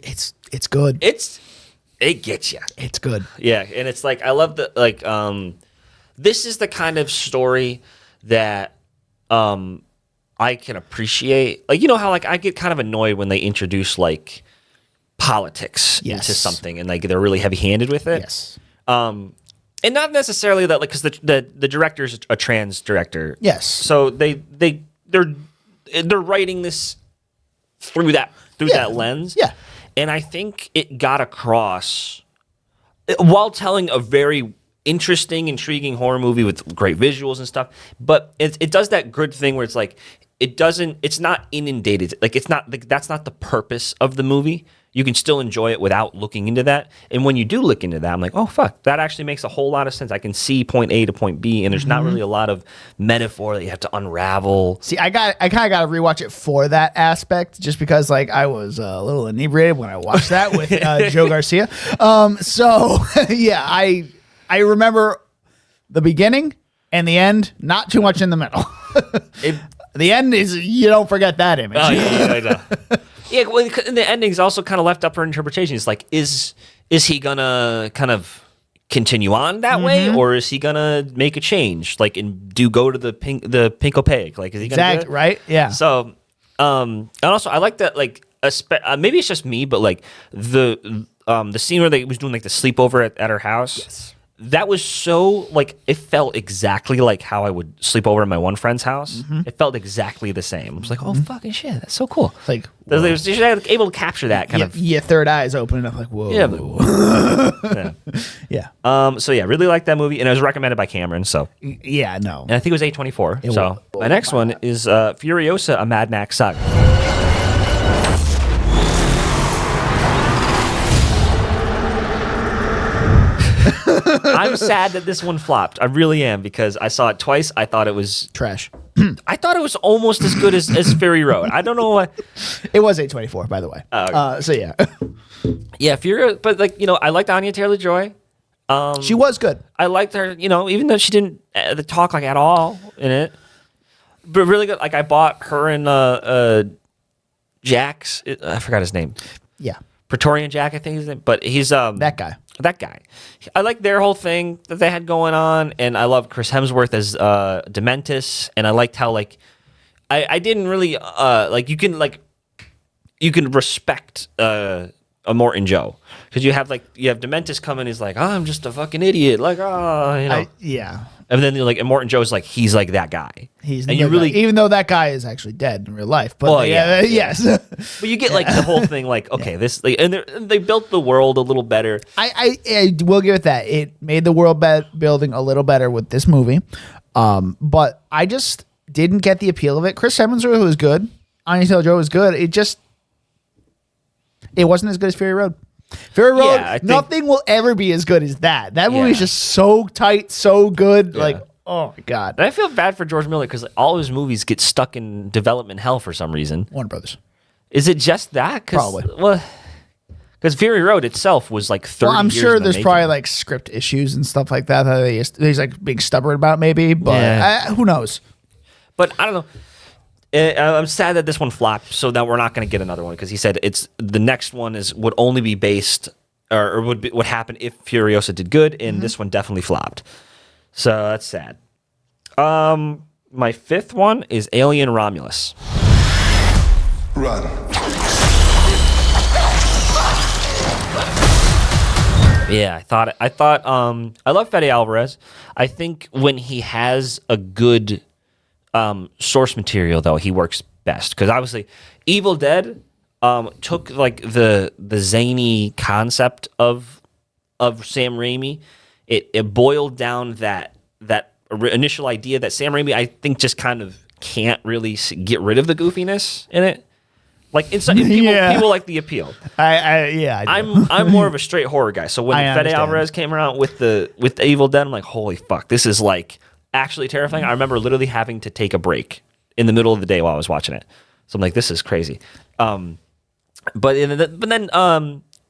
It's good. it gets you. It's good. Yeah, and it's like I love the like this is the kind of story that I can appreciate. Like you know how like I get kind of annoyed when they introduce like politics Yes. into something and like they're really heavy-handed with it. Yes. And not necessarily that like cuz the director's a trans director. Yes. So they're writing this through that lens. Yeah. And I think it got across while telling a very interesting, intriguing horror movie with great visuals and stuff. But it does that good thing where it's like it's not inundated. Like it's not like that's not the purpose of the movie. You can still enjoy it without looking into that. And when you do look into that, I'm like, oh fuck, that actually makes a whole lot of sense. I can see point A to point B, and there's not really a lot of metaphor that you have to unravel. See, I kind of got to rewatch it for that aspect, just because like I was a little inebriated when I watched that with Joe Garcia. So yeah, I remember the beginning and the end, not too much in the middle. The end is you don't forget that image. Oh yeah, I know. Yeah, well, and the ending's also kind of left up for interpretation. It's like, is he gonna kind of continue on that way, or is he gonna make a change, like and go to the pink opaque? Like, is he gonna do it? Right? Yeah. So, and also I like that. Like, maybe it's just me, but like the scene where they was doing like the sleepover at her house. Yes. That was so like it felt exactly like how I would sleep over at my one friend's house. It felt exactly the same. I was like, oh fucking shit, that's so cool. Like They was able to capture that kind of. your third eye's opening up like whoa. Yeah, but- yeah. Yeah. So yeah, really like that movie, and it was recommended by Cameron. So, Yeah. No. and I think it was A24. It So was. my next one is Furiosa: A Mad Max Saga. I'm sad that this one flopped. I really am because I saw it twice. I thought it was Trash. I thought it was almost as good as Fury Road. I don't know why. It was 824, by the way. okay. So yeah, Yeah, Fury, but like I liked Anya Taylor-Joy. she was good. I liked her, even though she didn't talk like at all in it. but really good. Like I bought her and Jack's. I forgot his name. Yeah. Praetorian Jack, I think his name. But he's That guy. That guy. I like their whole thing that they had going on, and I love Chris Hemsworth as Dementus, and I liked how like I didn't really like you can respect a Morton Joe because you have Dementus come in, he's like, oh, I'm just a fucking idiot, like yeah. And then like and Morton Joe's like he's like that guy. He's and the you really guy. Even though that guy is actually dead in real life, but Well, yeah. yes. But you get like the whole thing, like okay, this like, and they built the world a little better. I will give it that. It made the world building a little better with this movie. But I just didn't get the appeal of it. Chris Hemsworth was good. Anya Taylor-Joy was good. It wasn't as good as Fury Road. Fury Road, Yeah, I think- nothing will ever be as good as that. That movie is Yeah. just so tight, so good. Yeah. Like, oh my God. And I feel bad for George Miller because like, all his movies get stuck in development hell for some reason. Warner Brothers. Is it just that? Probably. Well, because Fury Road itself was like 30 Well, I'm years sure in the there's making. probably like script issues and stuff like that he's like being stubborn about maybe, but Yeah. who knows? But I don't know. I'm sad that this one flopped, so that we're not going to get another one because he said the next one would only be based or would happen if Furiosa did good, and this one definitely flopped. So that's sad. My fifth one is Alien Romulus. Run. Yeah, I thought I love Fede Alvarez. I think when he has a good source material though, he works best because obviously Evil Dead took like the zany concept of Sam Raimi. It boiled down that initial idea that Sam Raimi I think just kind of can't really get rid of the goofiness in it. Like people like the appeal. I do. I'm more of a straight horror guy. So when I Fede understand. Alvarez came around with the Evil Dead, I'm like, holy fuck, this is like actually terrifying. I remember literally having to take a break in the middle of the day while I was watching it. So I'm like, this is crazy. But then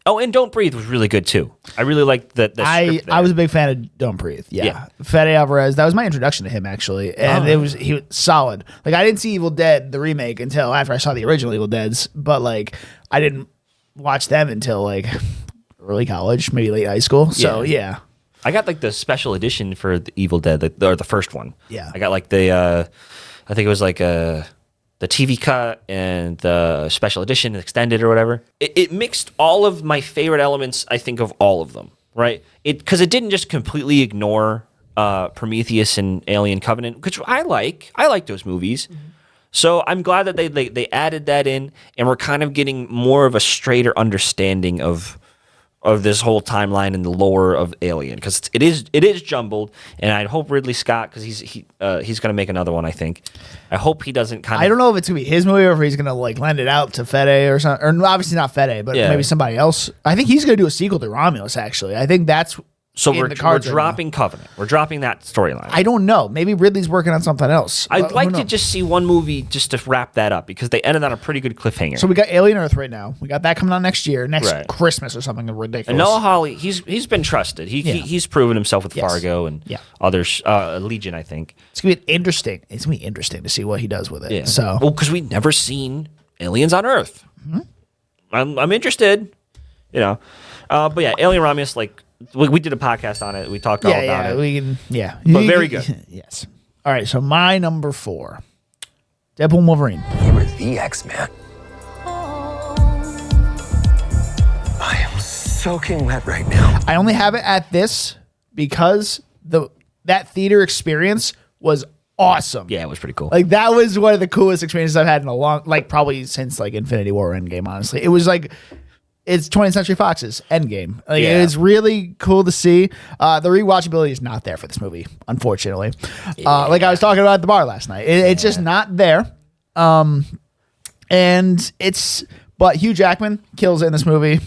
oh, and Don't Breathe was really good too. I really liked the script there. I was a big fan of Don't Breathe. Yeah. Fede Alvarez, that was my introduction to him actually. And he was solid. Like I didn't see Evil Dead, the remake, until after I saw the original Evil Deads, but like I didn't watch them until like early college, maybe late high school. So yeah. I got like the special edition for the Evil Dead, or the first one. Yeah. I got like I think it was like the TV cut and the special edition, extended or whatever. It mixed all of my favorite elements, I think, of all of them, right? Because it didn't just completely ignore Prometheus and Alien Covenant, which I like. I like those movies. Mm-hmm. So I'm glad that they added that in, and we're kind of getting more of a straighter understanding of this whole timeline and the lore of Alien, because it is jumbled, and I hope Ridley Scott, because he's going to make another one. I think. I hope he doesn't kind of. I don't know if it's gonna be his movie or if he's gonna like lend it out to Fede or something, or obviously not Fede, but maybe somebody else. I think he's gonna do a sequel to Romulus. Actually, I think that's. So in we're the cards right dropping Covenant. We're dropping that storyline. I don't know. Maybe Ridley's working on something else. I'd like to just see one movie just to wrap that up, because they ended on a pretty good cliffhanger. So we got Alien Earth right now. We got that coming out next year, next Right. Christmas or something ridiculous. And Noah Hawley, he's been trusted. He's proven himself with Fargo and others, Legion, I think. It's gonna be interesting. It's gonna be interesting to see what he does with it. Yeah. So well, because we've never seen aliens on Earth. Mm-hmm. I'm interested, you know. But yeah, Alien Romulus, like we did a podcast on it. We talked all about it. We can, But very good. Yes. All right. So my number 4, Deadpool and Wolverine. You were the X-Man. I am soaking wet right now. I only have it at this because that theater experience was awesome. Yeah, it was pretty cool. Like that was one of the coolest experiences I've had in a long, like probably since like Infinity War or Endgame. Honestly, it was like it's 20th Century Fox's Endgame. Like it's really cool to see. The rewatchability is not there for this movie, unfortunately. Like I was talking about at the bar last night, it's just not there. And but Hugh Jackman kills it in this movie.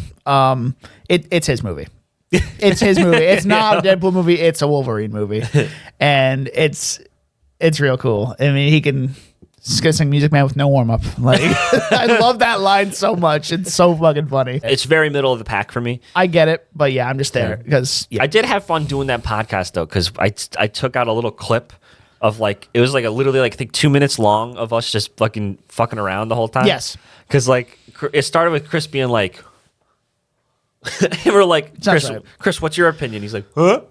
It's his movie. It's his movie. It's not a Deadpool movie. It's a Wolverine movie, and it's real cool. I mean, he's gonna sing Music Man with no warm up. Like, I love that line so much. It's so fucking funny. It's very middle of the pack for me. I get it, but yeah, I'm just there because I did have fun doing that podcast though, because I took out a little clip of like it was like a literally like I think 2 minutes long of us just fucking around the whole time. Yes. Because like it started with Chris being like, and we're like, Sounds right. Chris, what's your opinion? He's like, huh?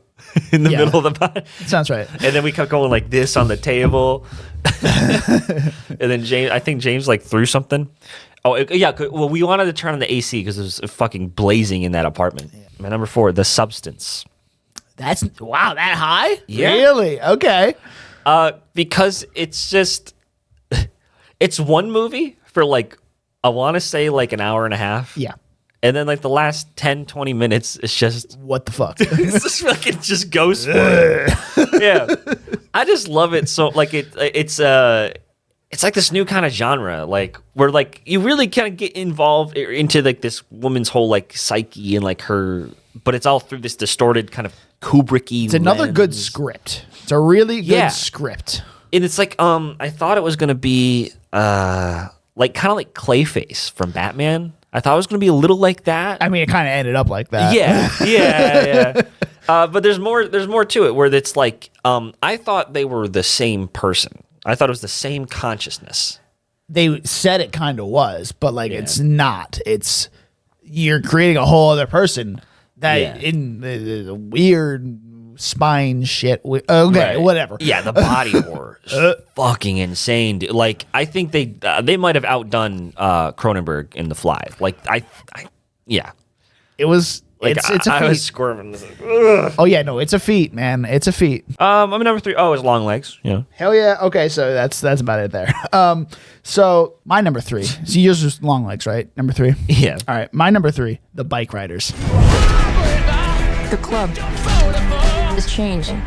In the middle of the pod. Sounds right. And then we kept going like this on the table. And then I think James like threw something. Oh yeah, well we wanted to turn on the AC because it was fucking blazing in that apartment. Yeah. My number 4, The Substance. That's wow, that high? Yeah. Really? Okay. Because it's just it's one movie for like I want to say like an hour and a half. Yeah. And then like the last 10, 20 minutes it's just what the fuck? It's just fucking just goes for it. Yeah. I just love it so like it's like this new kind of genre, like where like you really kind of get involved into like this woman's whole like psyche and like her, but it's all through this distorted kind of Kubrick-y. It's another lens. good script. It's a really good script. And it's like I thought it was gonna be like kind of like Clayface from Batman. I thought it was gonna be a little like that. I mean, it kind of ended up like that. Yeah. But there's more to it where it's like I thought they were the same person. I thought it was the same consciousness. They said it kind of was, but like it's not. It's you're creating a whole other person that in the weird spine shit. Okay, whatever. Yeah, the body horror is fucking insane. Dude. Like I think they might have outdone Cronenberg in The Fly. Like yeah. It was. Like it's a feat. I was squirming. Like, oh yeah, no, it's a feat, man. It's a feat. I'm number 3. Oh, it's Long Legs. Yeah. Hell yeah. Okay, so that's about it there. So my number 3. So yours was Long Legs, right? Number 3. Yeah. All right, my number 3, The Bike Riders. The club is changing.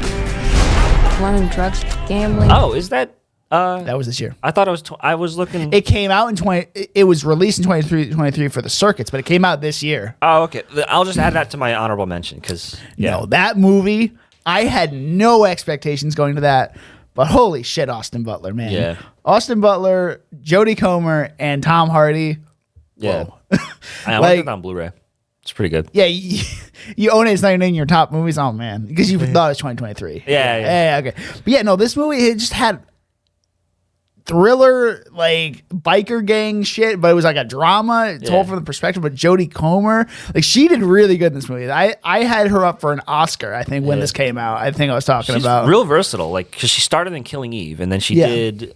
Running drugs, gambling. Oh, is that? That was this year. I thought it was. I was looking. It came out in 20. It was released in 23 for the circuits, but it came out this year. Oh, okay. I'll just add that to my honorable mention because no, that movie. I had no expectations going to that, but holy shit, Austin Butler, man. Yeah. Austin Butler, Jodie Comer, and Tom Hardy. Yeah. Whoa. I like it on Blu-ray. It's pretty good. Yeah, you own it. It's not even in your top movies. Oh man, because you thought it was 2023. Yeah. Okay, but yeah, no, this movie it just had thriller, like biker gang shit, but it was like a drama. It's all from the perspective of Jodie Comer. Like she did really good in this movie. I had her up for an Oscar. I think when this came out. I think I was talking She's about real versatile. Like because she started in Killing Eve, and then she did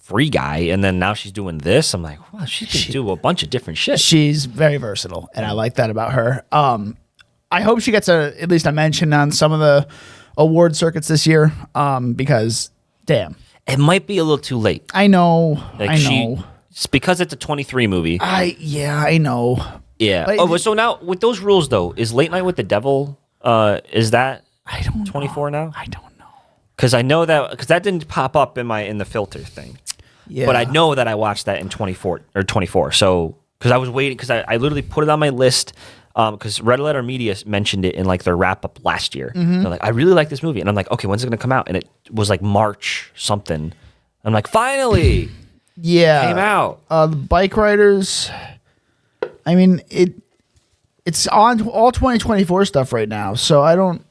Free Guy, and then now she's doing this. I'm like, wow, she can do a bunch of different shit. She's very versatile, and I like that about her. I hope she gets at least a mention on some of the award circuits this year, because damn. It might be a little too late. I know. Like I know. It's because it's a 23 movie. I know. Yeah. But so now with those rules though, is Late Night with the Devil? Is that I don't 24 now? I don't know. Because I know that didn't pop up in the filter thing. Yeah. But I know that I watched that in 24. So because I was waiting because I literally put it on my list. Because Red Letter Media mentioned it in like their wrap up last year. Mm-hmm. They're like, I really like this movie, and I'm like, okay, when's it gonna come out? And it was like March something. I'm like, finally, came out. The Bike Riders. I mean it's on all 2024 stuff right now, so I don't.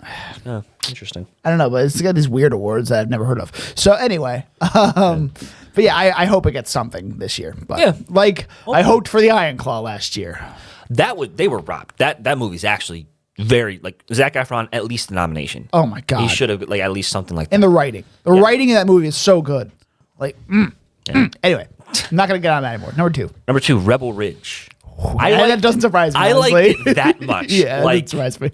Oh, interesting. I don't know, but it's got these weird awards that I've never heard of. So anyway, but yeah, I hope it gets something this year. But like I hoped for the Iron Claw last year. They were robbed. That movie's actually very like Zac Efron at least a nomination. Oh my god, he should have like at least something like that. And the writing in that movie is so good. Like anyway, I'm not gonna get on that anymore. Number 2, Rebel Ridge. That doesn't surprise me. I honestly. like it that much. Yeah, like, that surprised me.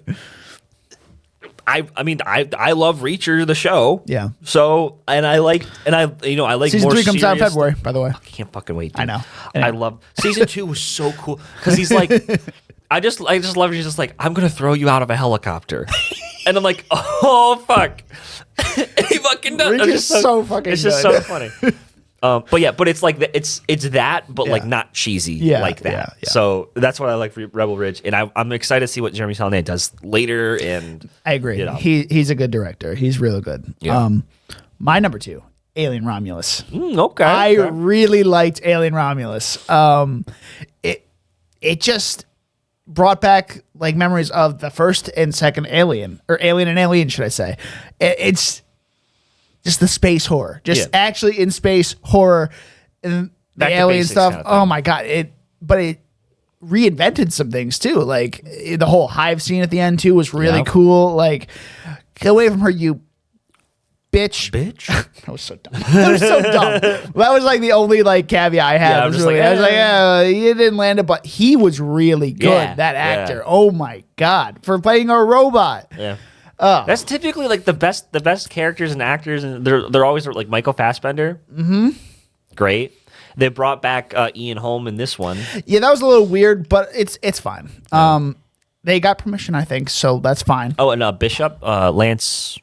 I mean I love Reacher the show. Yeah. So I like Season more 3 comes out in serious February, by the way. I can't fucking wait. Dude. I know. I love Season 2 was so cool because he's like, I just love it. He's just like, I'm gonna throw you out of a helicopter, and I'm like, oh fuck, and he fucking does. Rick is so fucking. It's just so funny. But it's like it's that, but like not cheesy like that. Yeah. So that's what I like for Rebel Ridge, and I'm excited to see what Jeremy Saulnier does later. And I agree. You know. He's a good director. He's really good. Yeah. My number 2, Alien Romulus. Okay. I really liked Alien Romulus. It just brought back like memories of the first and second Alien, or Alien and Alien, should I say? just the space horror, just actually in space horror and the Back to alien basics stuff. kind of thing. Oh my god! It reinvented some things too. Like the whole hive scene at the end too was really cool. Like, get away from her, you bitch. That was so dumb. That was so dumb. That was like the only like caveat I had. Yeah, was I'm just really, like, I was like, yeah, you didn't land it, but he was really good. Yeah, that yeah. actor. Oh my god, for playing a robot. Yeah. Oh. That's typically like the best characters and actors, and they're always like Michael Fassbender. Mm-hmm. Great. They brought back Ian Holm in this one. Yeah, that was a little weird, but it's fine. They got permission, I think, so that's fine. Oh, and Bishop, Lance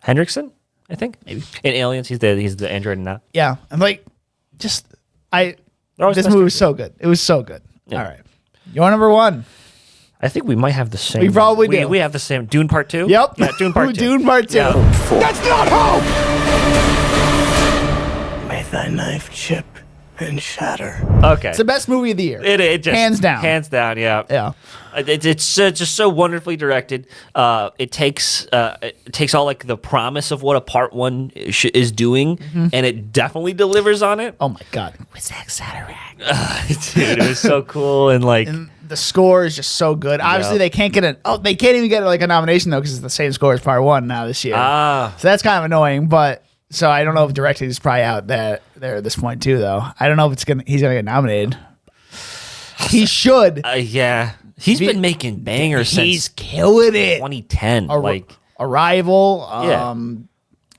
Hendrickson, I think maybe in Aliens. He's the android in that. Yeah, and like, just always this best movie was so good. It was so good. Yeah. All right, you're number one. I think we might have the same. We probably do. We have the same. Dune Part 2? Yep. Yeah, Dune Part 2. Dune Part 2. Yeah. That's not hope! May thy knife chip and shatter. Okay. It's the best movie of the year. It just, hands down. Hands down, yeah. Yeah. It's just so wonderfully directed. It takes all like the promise of what a part one is doing, and it definitely delivers on it. Oh my god. With Zack Sadarak. Dude, it was so cool and like And the score is just so good. Obviously, they can't get they can't even get like a nomination though because it's the same score as part one now this year. So that's kind of annoying. But so I don't know if directing is probably out there at this point too though. I don't know if he's gonna get nominated. He should. Yeah. He's been making bangers He's since killing it. 2010. Like Arrival.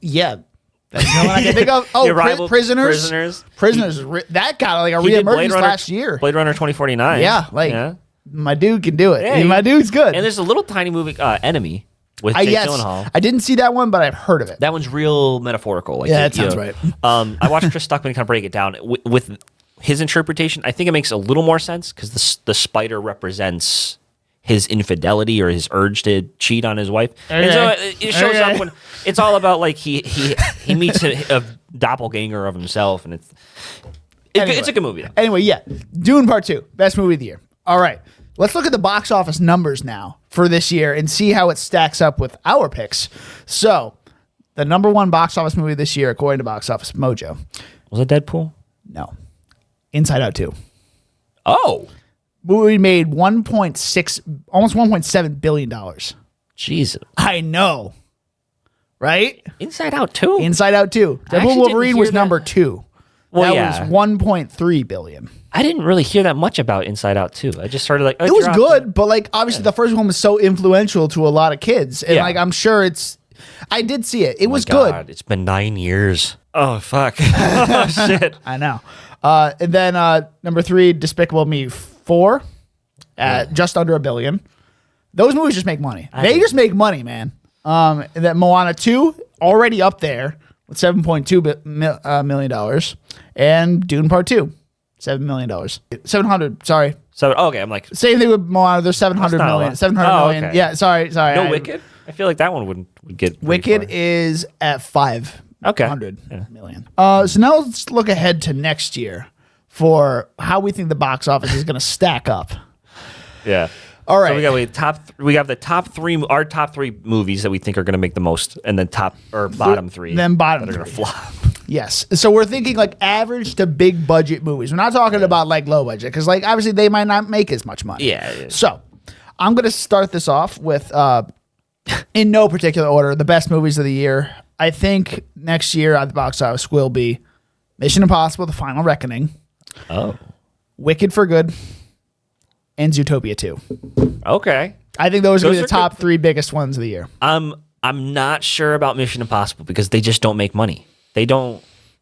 Yeah. That's the one I can think of. Oh, Arrival, Prisoners. That got like a He did reemergence last year. Blade Runner 2049. Yeah, like my dude can do it. Yeah, my dude's good. And there's a little tiny movie, Enemy, with Jake Gyllenhaal. I didn't see that one, but I've heard of it. That one's real metaphorical. Like, Yeah, that sounds right. I watched Chris Stuckman kind of break it down with his interpretation. I think it makes a little more sense because the spider represents his infidelity or his urge to cheat on his wife. Okay. And so it shows up when it's all about like he meets a doppelganger of himself, and it's a good movie. Though. Anyway, yeah, Dune Part 2, best movie of the year. All right, let's look at the box office numbers now for this year and see how it stacks up with our picks. So, the number one box office movie this year, according to Box Office Mojo, was it Deadpool? No, Inside Out 2. Oh, movie made almost $1.7 billion. Jesus, I know, right? Inside Out 2. Inside Out 2. Deadpool Wolverine was number 2. Well, that was $1.3 billion. I didn't really hear that much about Inside Out 2. I just started like it was good, but like obviously the first one was so influential to a lot of kids, and like I'm sure I did see it. It was good. It's been 9 years. Oh fuck! Oh shit! I know. And then number 3, Despicable Me 4, at just under $1 billion. Those movies just make money. They just make money, man. And then Moana 2 already up there with $7.2 million, and Dune Part 2. $7 million. 700, sorry. So okay, I'm like same thing with Moana. There's 700 million. 700 million. Okay. Yeah, sorry. No Wicked? I feel like that one would get Wicked is at 500 million. So now let's look ahead to next year for how we think the box office is going to stack up. Yeah. All right. So we have the top three, our top 3 movies that we think are going to make the most, and then bottom 3. Then bottom that are going to 3. flop. Yes. So we're thinking like average to big budget movies. We're not talking about like low budget because like obviously they might not make as much money. Yeah. So I'm going to start this off with, in no particular order, the best movies of the year. I think next year at the box office will be Mission Impossible: The Final Reckoning. Oh. Wicked for Good, and Zootopia 2. Okay. I think those are the are top 3 biggest ones of the year. I'm not sure about Mission Impossible because they just don't make money. They don't.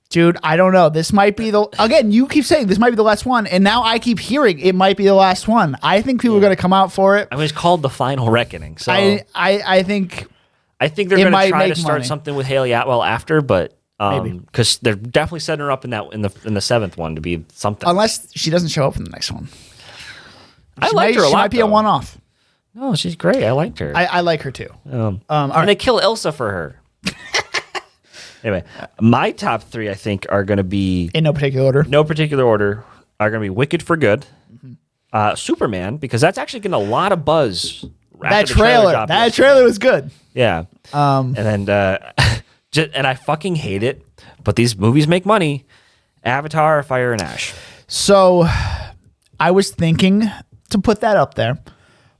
Dude, I don't know. This might be again, you keep saying this might be the last one, and now I keep hearing it might be the last one. I think people are going to come out for it. I mean, it's called The Final Reckoning. So I think they're going to try to make start money. something with Haley Atwell after, but because they're definitely setting her up in the 7th one to be something. Unless she doesn't show up in the next one. I liked her a lot. She might be a one-off. No, she's great. I liked her. I like her too. All right. And they kill Elsa for her. Anyway, my top 3 I think are going to be in no particular order. Are going to be Wicked for Good, Superman because that's actually getting a lot of buzz. That trailer was good. Yeah. And then and I fucking hate it, but these movies make money. Avatar, Fire and Ash. So I was thinking to put that up there,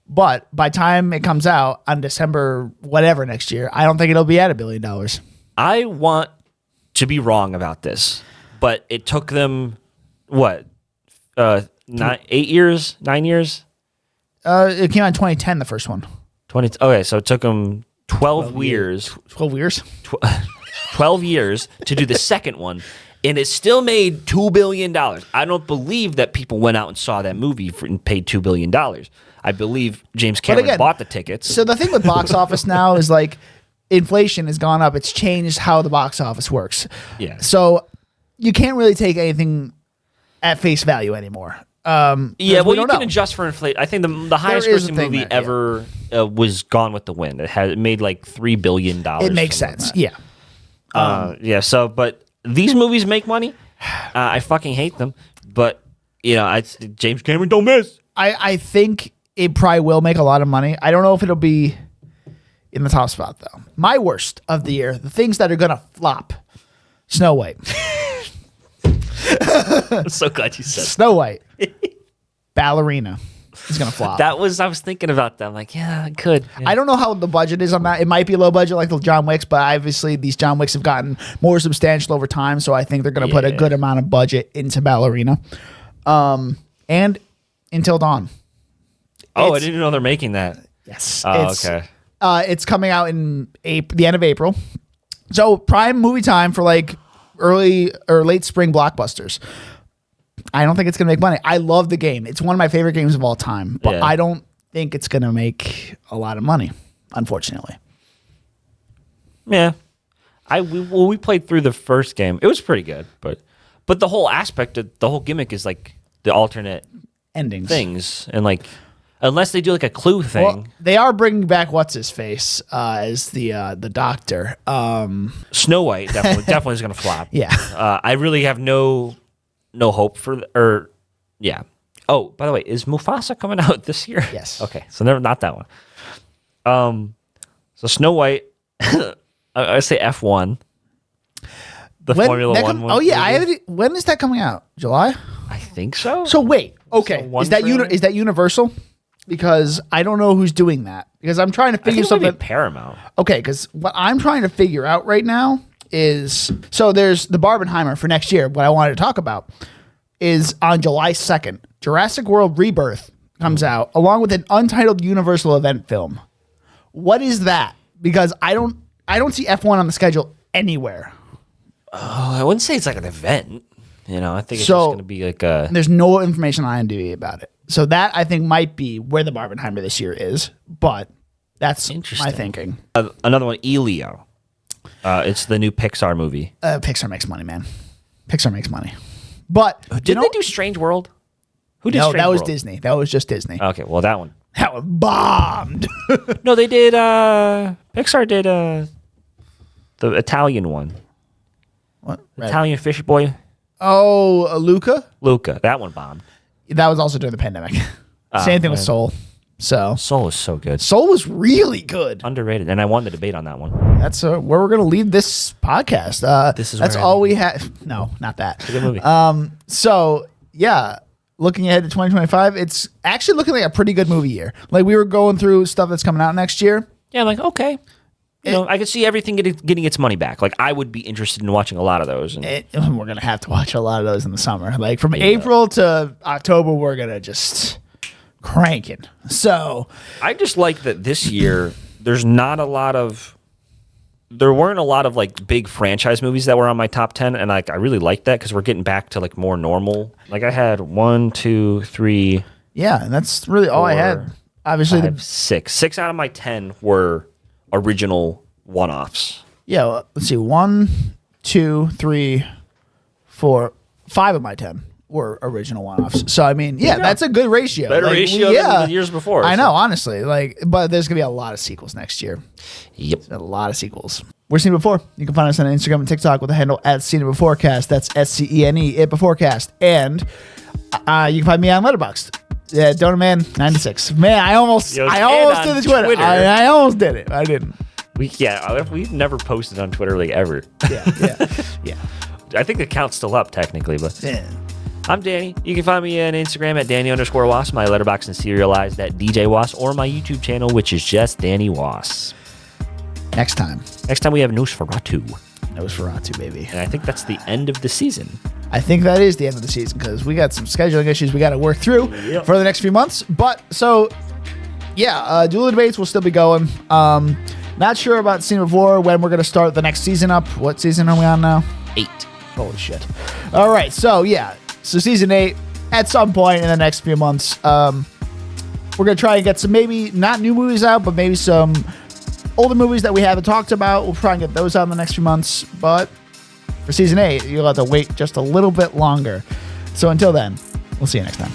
but by time it comes out on December whatever next year, I don't think it'll be at $1 billion. I want to be wrong about this, but it took them what 8 years, 9 years. It came out in 2010, the first one. 20. Okay, so it took them 12 years. 12 years? 12 years to do the second one, and it still made $2 billion. I don't believe that people went out and saw that movie and paid $2 billion. I believe James Cameron bought the tickets. So the thing with box office now is like inflation has gone up. It's changed how the box office works. Yeah. So you can't really take anything at face value anymore. Yeah, well, you can adjust for inflation. I think the highest grossing movie ever was Gone with the Wind. It made like $3 billion. It makes sense. Yeah. Yeah. So, but these movies make money. I fucking hate them. But James Cameron don't miss. I think it probably will make a lot of money. I don't know if it'll be in the top spot though. My worst of the year, the things that are gonna flop: Snow White. I'm so glad you said Snow White. Ballerina is gonna flop. I was thinking about that. I'm like, yeah, it could. Yeah. I don't know how the budget is on that. It might be low budget like the John Wicks, but obviously these John Wicks have gotten more substantial over time, so I think they're gonna put a good amount of budget into Ballerina. And Until Dawn. I didn't know they're making that. Yes. Okay. It's coming out in the end of April. So prime movie time for like early or late spring blockbusters. I don't think it's going to make money. I love the game. It's one of my favorite games of all time, but I don't think it's going to make a lot of money, unfortunately. Yeah. We played through the first game. It was pretty good, but the whole aspect of the whole gimmick is like the alternate endings things, and like unless they do like a Clue thing. Well, they are bringing back what's his face as the doctor. Snow White definitely is going to flop. Yeah. I really have no hope for Oh, by the way, is Mufasa coming out this year? Yes. Okay, so never not that one. So Snow White, I say F1. The Formula One. when is that coming out? July? I think so. So wait, okay, is that Universal? Because I don't know who's doing that. Because I'm trying to figure something. Paramount. Okay, because what I'm trying to figure out right now is there's the Barbenheimer for next year. What I wanted to talk about is on July 2nd, Jurassic World Rebirth comes out along with an untitled Universal event film. What is that? Because I don't see F1 on the schedule anywhere. Oh, I wouldn't say it's like an event. I think it's just going to be like a... There's no information on IMDb about it. So that, I think, might be where the Barbenheimer this year is. But that's my thinking. Another one, Elio. It's the new Pixar movie. Pixar makes money, man. Pixar makes money. But... Didn't they do Strange World? Who did Strange World? No, that was Disney. That was just Disney. Okay, well, that one. That one bombed. No, they did... Pixar did the Italian one. What? Italian fish boy. Oh, Luca. That one bombed. That was also during the pandemic. Same thing with Soul. Soul is so good. Soul was really good. Underrated. And I won the debate on that one. That's where we're going to leave this podcast. That's all we have. No, not that. It's a good movie. So, yeah, looking ahead to 2025, it's actually looking like a pretty good movie year. Like, we were going through stuff that's coming out next year. Yeah, I'm like, okay. I could see everything getting its money back. Like, I would be interested in watching a lot of those. And we're going to have to watch a lot of those in the summer. Like, from April to October, we're going to just crank it. So I just like that this year, there weren't a lot of like big franchise movies that were on my top 10. And like, I really like that because we're getting back to like more normal. Like, I had 1, 2, 3. Yeah, and that's really all I had. Obviously, 5, 6. 6 out of my 10 were original one-offs. Yeah, well, let's see. 1, 2, 3, 4, 5 of my 10 were original one-offs. So I mean, that's a good ratio. Better ratio than the years before. I know, honestly. But there's gonna be a lot of sequels next year. Yep, a lot of sequels. We're Seen It Before. You can find us on Instagram and TikTok with the handle @SeenItBeforecast. That's SCENE It Beforecast. And you can find me on Letterboxd. Yeah, Donut Man 96. Man, I almost did the Twitter. I almost did it. I didn't. We've never posted on Twitter like ever. Yeah. I think the account's still up technically, but Yeah. I'm Danny. You can find me on Instagram at Danny_Was, my letterbox and serialized at DJ Was, or my YouTube channel, which is just Danny Was. Next time we have Nosferatu. Nosferatu, baby. And I think that's the end of the season. I think that is the end of the season because we got some scheduling issues we got to work through for the next few months. But so, Dueling Debates will still be going. Not sure about Scene of War, when we're going to start the next season up. What season are we on now? 8. Holy shit. All right. So, So season 8, at some point in the next few months, we're going to try and get some maybe not new movies out, but maybe some older movies that we haven't talked about. We'll try and get those out in the next few months. But for season 8, you'll have to wait just a little bit longer. So until then, we'll see you next time.